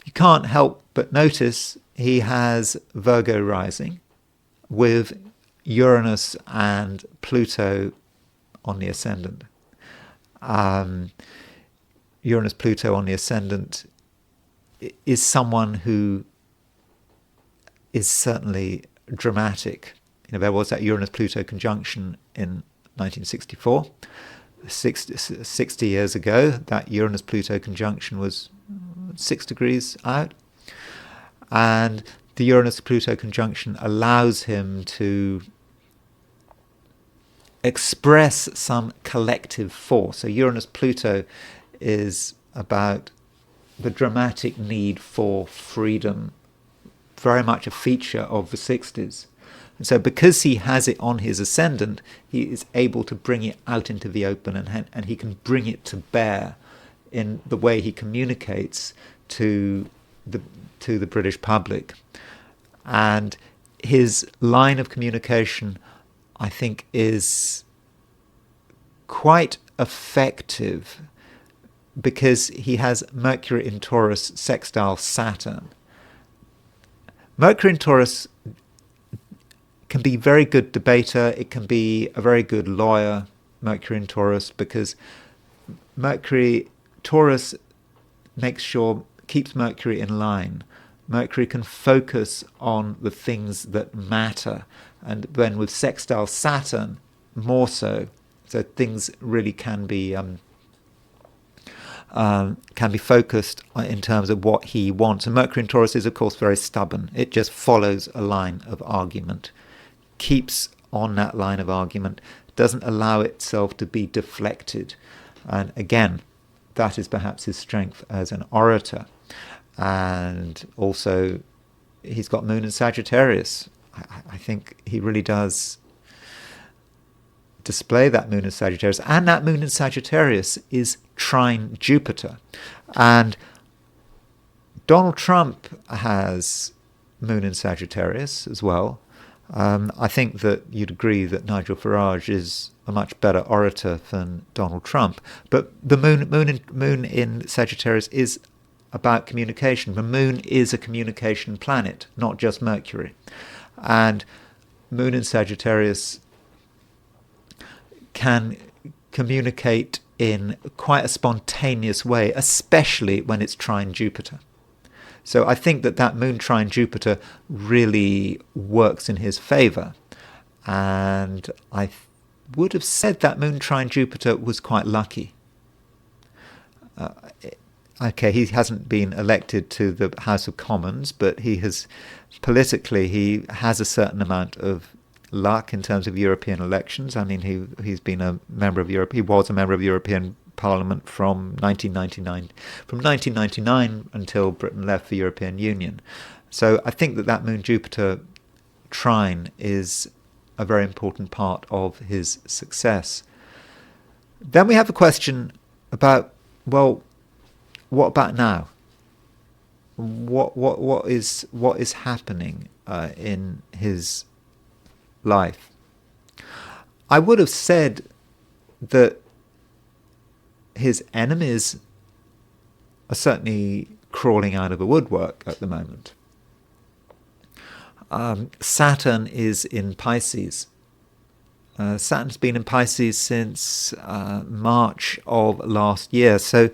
You can't help but notice he has Virgo rising with Uranus and Pluto on the ascendant. Uranus-Pluto on the ascendant is someone who is certainly dramatic. There was that Uranus-Pluto conjunction in 1964. 60 years ago, that Uranus-Pluto conjunction was 6 degrees out. And the Uranus-Pluto conjunction allows him to express some collective force. So Uranus-Pluto is about the dramatic need for freedom, very much a feature of the 60s. And so because he has it on his ascendant, he is able to bring it out into the open, and he can bring it to bear in the way he communicates to the British public. And his line of communication, I think, is quite effective because he has Mercury in Taurus sextile Saturn. Mercury in Taurus can be a very good debater. It can be a very good lawyer, Mercury in Taurus, because Taurus keeps Mercury in line. Mercury can focus on the things that matter, and then with sextile Saturn, more so. So things really can be focused in terms of what he wants. And Mercury in Taurus is, of course, very stubborn. It just follows a line of argument, keeps on that line of argument, doesn't allow itself to be deflected. And again, that is perhaps his strength as an orator. And also, he's got Moon in Sagittarius. I think he really does display that Moon in Sagittarius. And that Moon in Sagittarius is trine Jupiter. And Donald Trump has Moon in Sagittarius as well. I think that you'd agree that Nigel Farage is a much better orator than Donald Trump. But the Moon in Sagittarius is about communication. The Moon is a communication planet, not just Mercury. And Moon in Sagittarius can communicate in quite a spontaneous way, especially when it's trine Jupiter. So I think that Moon trine Jupiter really works in his favour. And I would have said that Moon trine Jupiter was quite lucky. Okay, he hasn't been elected to the House of Commons, but he has a certain amount of luck in terms of European elections. I mean, he's been a member of Europe. He was a member of European Parliament from 1999 until Britain left the European Union. So I think that Moon Jupiter trine is a very important part of his success. Then we have the question about, well, what about now? What is happening in his life? I would have said that his enemies are certainly crawling out of the woodwork at the moment. Saturn is in Pisces. Saturn's been in Pisces since March of last year. So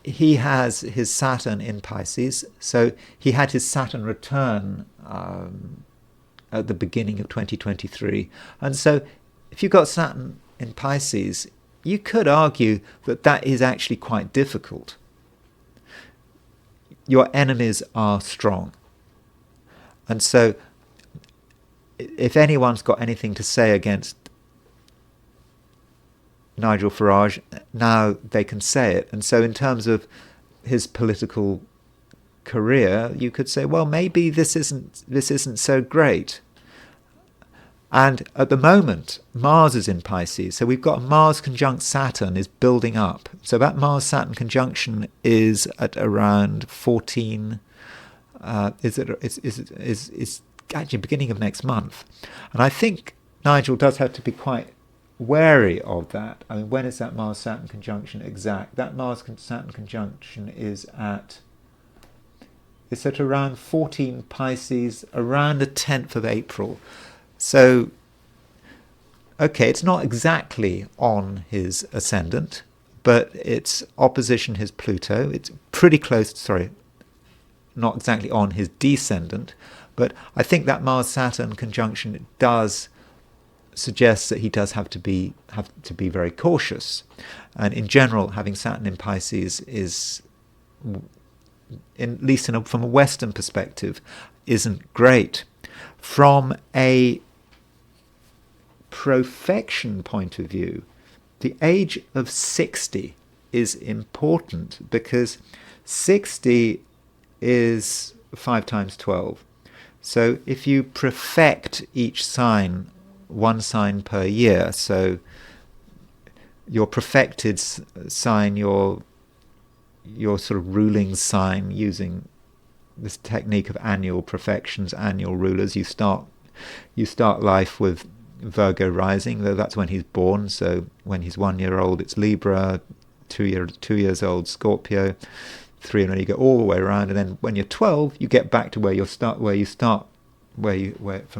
he has his Saturn in Pisces. So he had his Saturn return at the beginning of 2023. And so if you've got Saturn in Pisces, you could argue that is actually quite difficult. Your enemies are strong. And so if anyone's got anything to say against Nigel Farage, now they can say it. And so in terms of his political career, you could say, well, maybe this isn't so great. And at the moment, Mars is in Pisces. So we've got Mars conjunct Saturn is building up. So that Mars-Saturn conjunction is at around 14, is actually beginning of next month. And I think Nigel does have to be quite wary of that. I mean, when is that Mars-Saturn conjunction exact? That Mars-Saturn conjunction is at around 14 Pisces, around the 10th of April. So, okay, it's not exactly on his ascendant, but it's opposition his Pluto. It's pretty close, sorry, not exactly on his descendant, but I think that Mars-Saturn conjunction does suggest that he does have to be very cautious. And in general, having Saturn in Pisces is, at least from a Western perspective, isn't great. From a profection point of view, the age of 60 is important because 60 is 5 times 12. So if you profect each sign, one sign per year, so your profected sign, your sort of ruling sign, using this technique of annual profections, annual rulers, you start life with Virgo rising, though that's when he's born. So when he's 1 year old, it's Libra, 2 years old, Scorpio, 3, and then you go all the way around. And then when you're 12, you get back to where you start from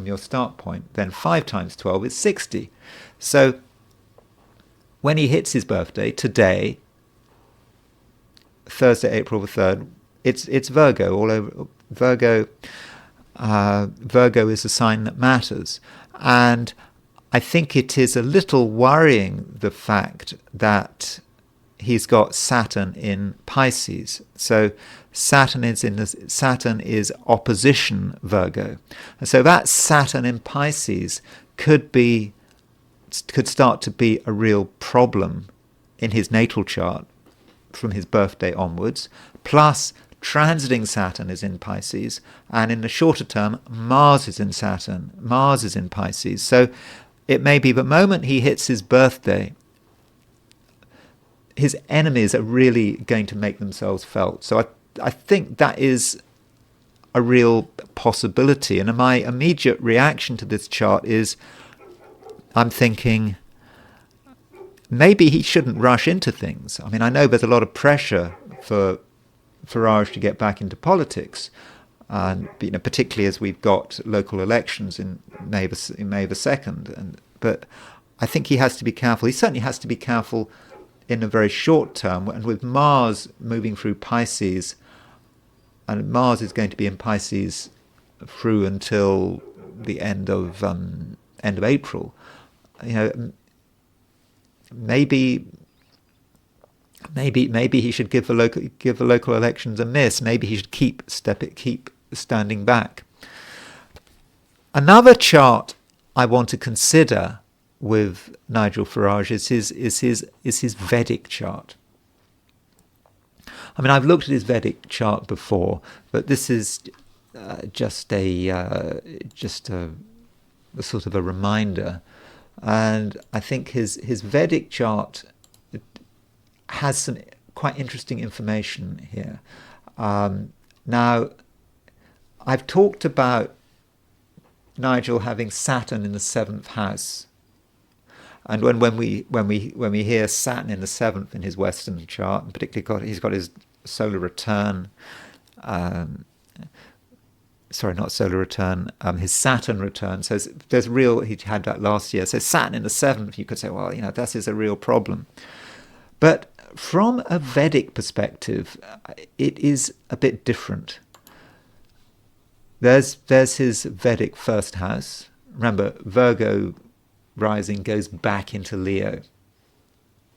your start point. Then 5 times 12 is 60. So when he hits his birthday today, Thursday, April the 3rd, it's Virgo all over. Virgo is a sign that matters. And I think it is a little worrying, the fact that he's got Saturn in Pisces. So Saturn is opposition Virgo. And so that Saturn in Pisces could start to be a real problem in his natal chart from his birthday onwards. Plus, transiting Saturn is in Pisces, and in the shorter term, Mars is in Saturn. Mars is in Pisces. So it may be the moment he hits his birthday, his enemies are really going to make themselves felt. So I think that is a real possibility. And my immediate reaction to this chart is, I'm thinking, maybe he shouldn't rush into things. I mean, I know there's a lot of pressure for Farage to get back into politics, and particularly as we've got local elections in May the 2nd. But I think he has to be careful. He certainly has to be careful in the very short term. And with Mars moving through Pisces, and Mars is going to be in Pisces through until the end of April, maybe he should give the local elections a miss. Maybe he should keep standing back. Another chart I want to consider with Nigel Farage is his Vedic chart. I mean, I've looked at his Vedic chart before, but this is just a sort of a reminder. And I think his Vedic chart has some quite interesting information here. Now, I've talked about Nigel having Saturn in the 7th house, and when we hear Saturn in the 7th in his Western chart, and particularly he's got his solar return. His Saturn return. So he had that last year. So Saturn in the 7th, you could say, well, that is a real problem. But from a Vedic perspective, it is a bit different. There's his Vedic first house. Remember, Virgo rising goes back into Leo.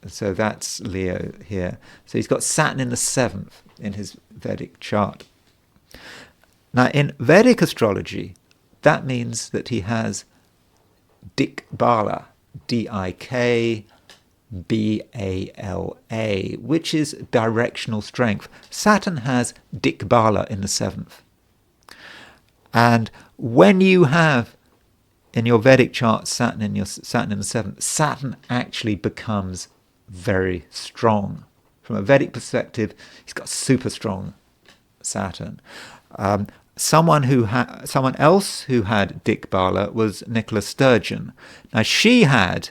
So that's Leo here. So he's got Saturn in the 7th in his Vedic chart. Now, in Vedic astrology, that means that he has Dik Bala, D-I-K, Bala, which is directional strength. Saturn has Dikbala in the 7th. And when you have in your Vedic chart Saturn in the 7th, Saturn actually becomes very strong. From a Vedic perspective, he's got super strong Saturn. Someone else who had Dikbala was Nicola Sturgeon. Now she had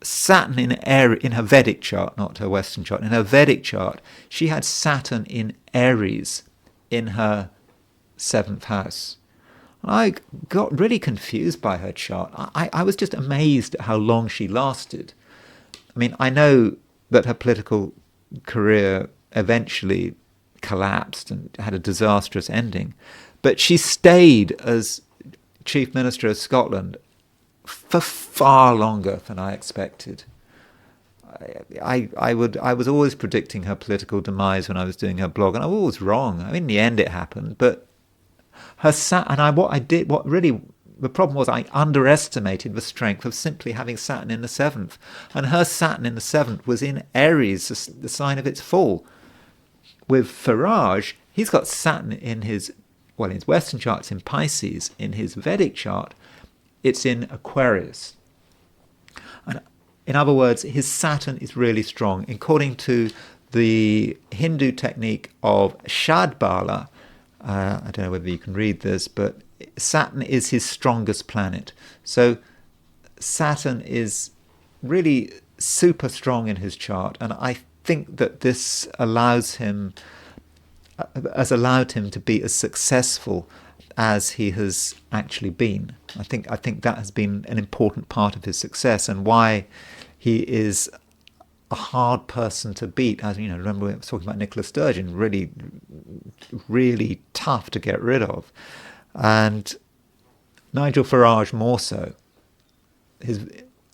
Saturn in her Vedic chart, not her Western chart. In her Vedic chart, she had Saturn in Aries in her 7th house. And I got really confused by her chart. I was just amazed at how long she lasted. I mean, I know that her political career eventually collapsed and had a disastrous ending, but she stayed as Chief Minister of Scotland for far longer than I expected. I was always predicting her political demise when I was doing her blog, and I was always wrong. I mean, in the end, it happened. But the problem was I underestimated the strength of simply having Saturn in the 7th, and her Saturn in the 7th was in Aries, the sign of its fall. With Farage, he's got Saturn in his Western chart, it's in Pisces. In his Vedic chart, it's in Aquarius. And in other words, his Saturn is really strong. According to the Hindu technique of Shadbala, I don't know whether you can read this, but Saturn is his strongest planet. So Saturn is really super strong in his chart, and I think that this has allowed him to be as successful as he has actually been. I think that has been an important part of his success, and why he is a hard person to beat. As you know, remember we were talking about Nicola Sturgeon, really, really tough to get rid of, and Nigel Farage more so.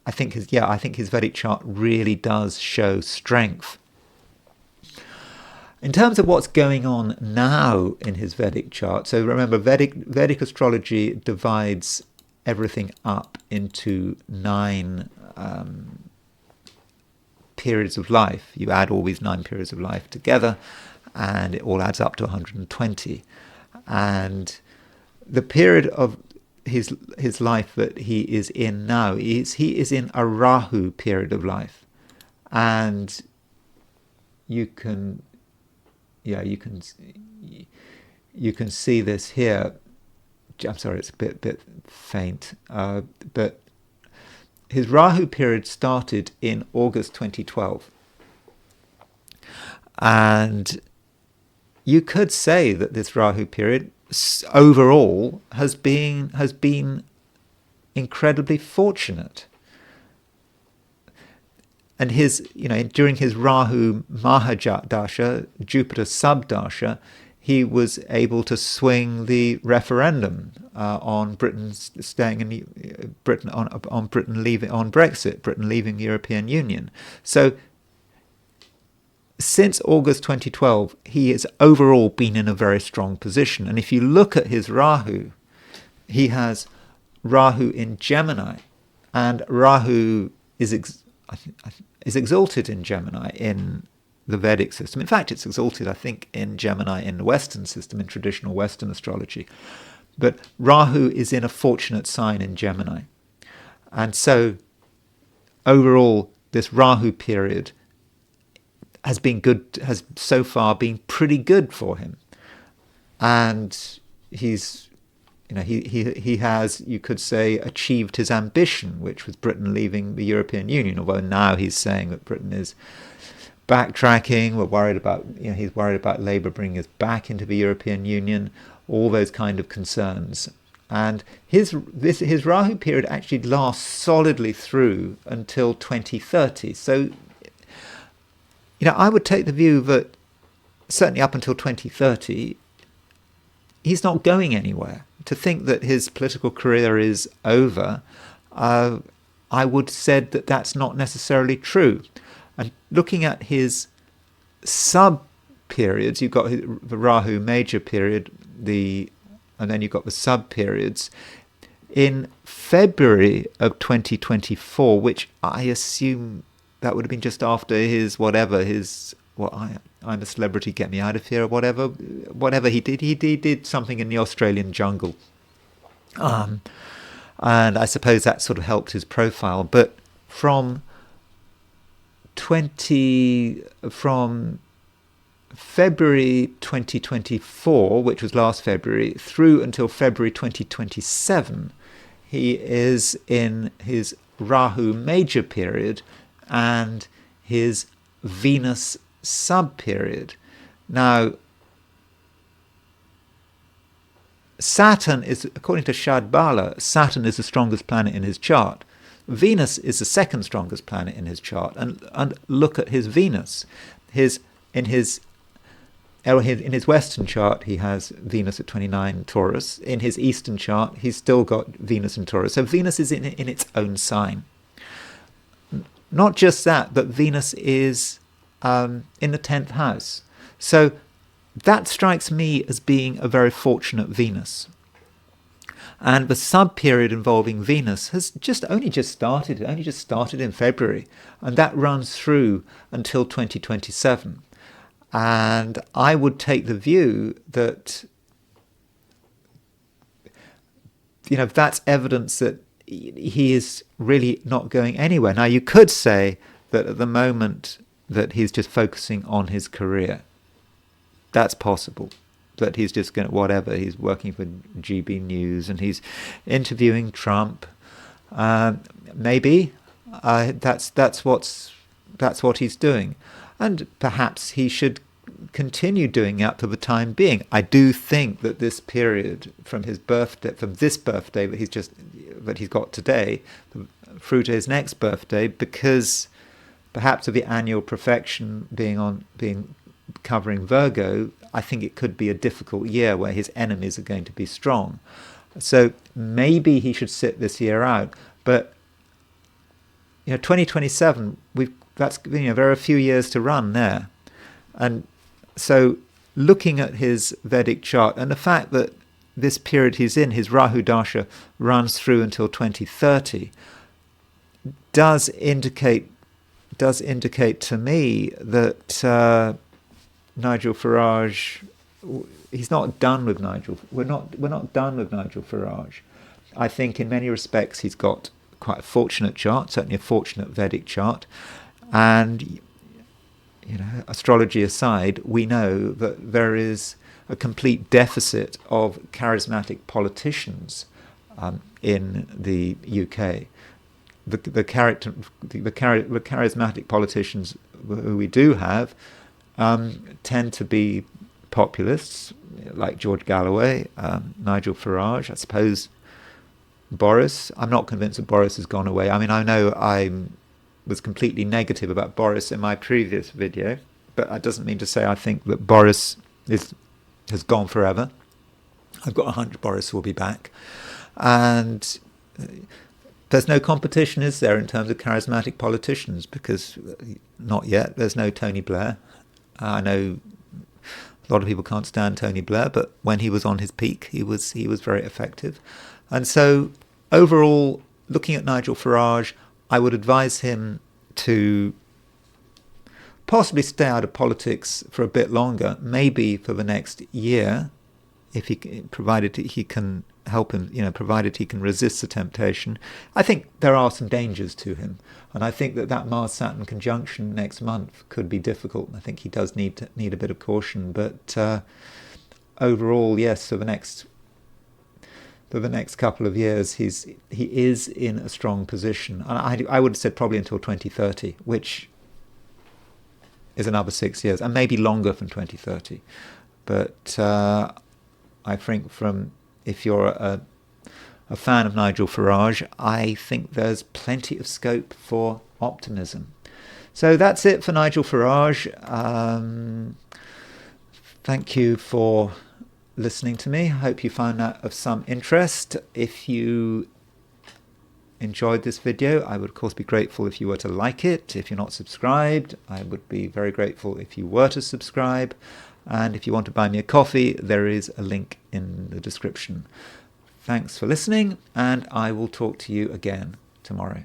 I think his Vedic chart really does show strength. In terms of what's going on now in his Vedic chart, so remember, Vedic astrology divides everything up into 9 periods of life. You add all these 9 periods of life together, and it all adds up to 120. And the period of his life that he is in now he is in a Rahu period of life, and you can see this here. I'm sorry, it's a bit faint, but his Rahu period started in August 2012, and you could say that this Rahu period overall has been incredibly fortunate. And during his Rahu Mahadasha, Jupiter Subdasha, he was able to swing the referendum on Britain staying in Britain on Brexit, Britain leaving the European Union. So since August 2012, he has overall been in a very strong position. And if you look at his Rahu, he has Rahu in Gemini, and Rahu is exalted in Gemini in the Vedic system. In fact, it's exalted, I think, in Gemini in the Western system, in traditional Western astrology. But Rahu is in a fortunate sign in Gemini. And so overall, this Rahu period has so far been pretty good for him. And he's, he has, you could say, achieved his ambition, which was Britain leaving the European Union, although now he's saying that Britain is backtracking. He's worried about Labour bringing us back into the European Union, all those kind of concerns. And his Rahu period actually lasts solidly through until 2030. So, I would take the view that certainly up until 2030, he's not going anywhere. To think that his political career is over, I would have that that's not necessarily true. And looking at his sub-periods, you've got the Rahu major period, and then you've got the sub-periods. In February of 2024, which I assume that would have been just after his I'm a Celebrity, Get Me Out of Here, or whatever he did. He did something in the Australian jungle. And I suppose that sort of helped his profile. But from February 2024, which was last February, through until February 2027, he is in his Rahu major period and his Venus sub-period. Now, Saturn is, according to Shadbala, Saturn is the strongest planet in his chart. Venus is the second strongest planet in his chart. And look at his Venus. In his Western chart, he has Venus at 29 Taurus. In his Eastern chart, he's still got Venus in Taurus. So Venus is in its own sign. Not just that, but Venus is in the 10th house. So that strikes me as being a very fortunate Venus. And the sub-period involving Venus has only just started in February, and that runs through until 2027. And I would take the view that, that's evidence that he is really not going anywhere. Now, you could say that at the moment that he's just focusing on his career. That's possible. That he's just going to, whatever, he's working for GB News and he's interviewing Trump. Maybe that's what he's doing. And perhaps he should continue doing that for the time being. I do think that this period from this birthday that he's got today through to his next birthday, because perhaps of the annual perfection being covering Virgo, I think it could be a difficult year where his enemies are going to be strong. So maybe he should sit this year out. But 2027, there are a few years to run there. And so looking at his Vedic chart and the fact that this period he's in, his Rahu Dasha, runs through until 2030, does indicate to me that Nigel Farage, he's not done with Nigel. We're not done with Nigel Farage. I think in many respects he's got quite a fortunate chart, certainly a fortunate Vedic chart, and astrology aside, we know that there is a complete deficit of charismatic politicians in the UK. The charismatic politicians who we do have tend to be populists, like George Galloway, Nigel Farage, I suppose Boris. I'm not convinced that Boris has gone away. I mean, I know I was completely negative about Boris in my previous video, but that doesn't mean to say I think that Boris has gone forever. I've got a hunch Boris will be back. And there's no competition, is there, in terms of charismatic politicians? Because not yet. There's no Tony Blair. I know a lot of people can't stand Tony Blair, but when he was on his peak, he was very effective. And so overall, looking at Nigel Farage, I would advise him to possibly stay out of politics for a bit longer, maybe for the next year, provided he can help him, provided he can resist the temptation. I think there are some dangers to him, and I think that Mars-Saturn conjunction next month could be difficult. I think he does need a bit of caution, but overall, yes, for the next couple of years, he is in a strong position, and I would have said probably until 2030, which is another 6 years, and maybe longer from 2030. But I think if you're a fan of Nigel Farage, I think there's plenty of scope for optimism. So that's it for Nigel Farage. Thank you for listening to me. I hope you found that of some interest. If you enjoyed this video, I would of course be grateful if you were to like it. If you're not subscribed, I would be very grateful if you were to subscribe. And if you want to buy me a coffee, there is a link in the description. Thanks for listening, and I will talk to you again tomorrow.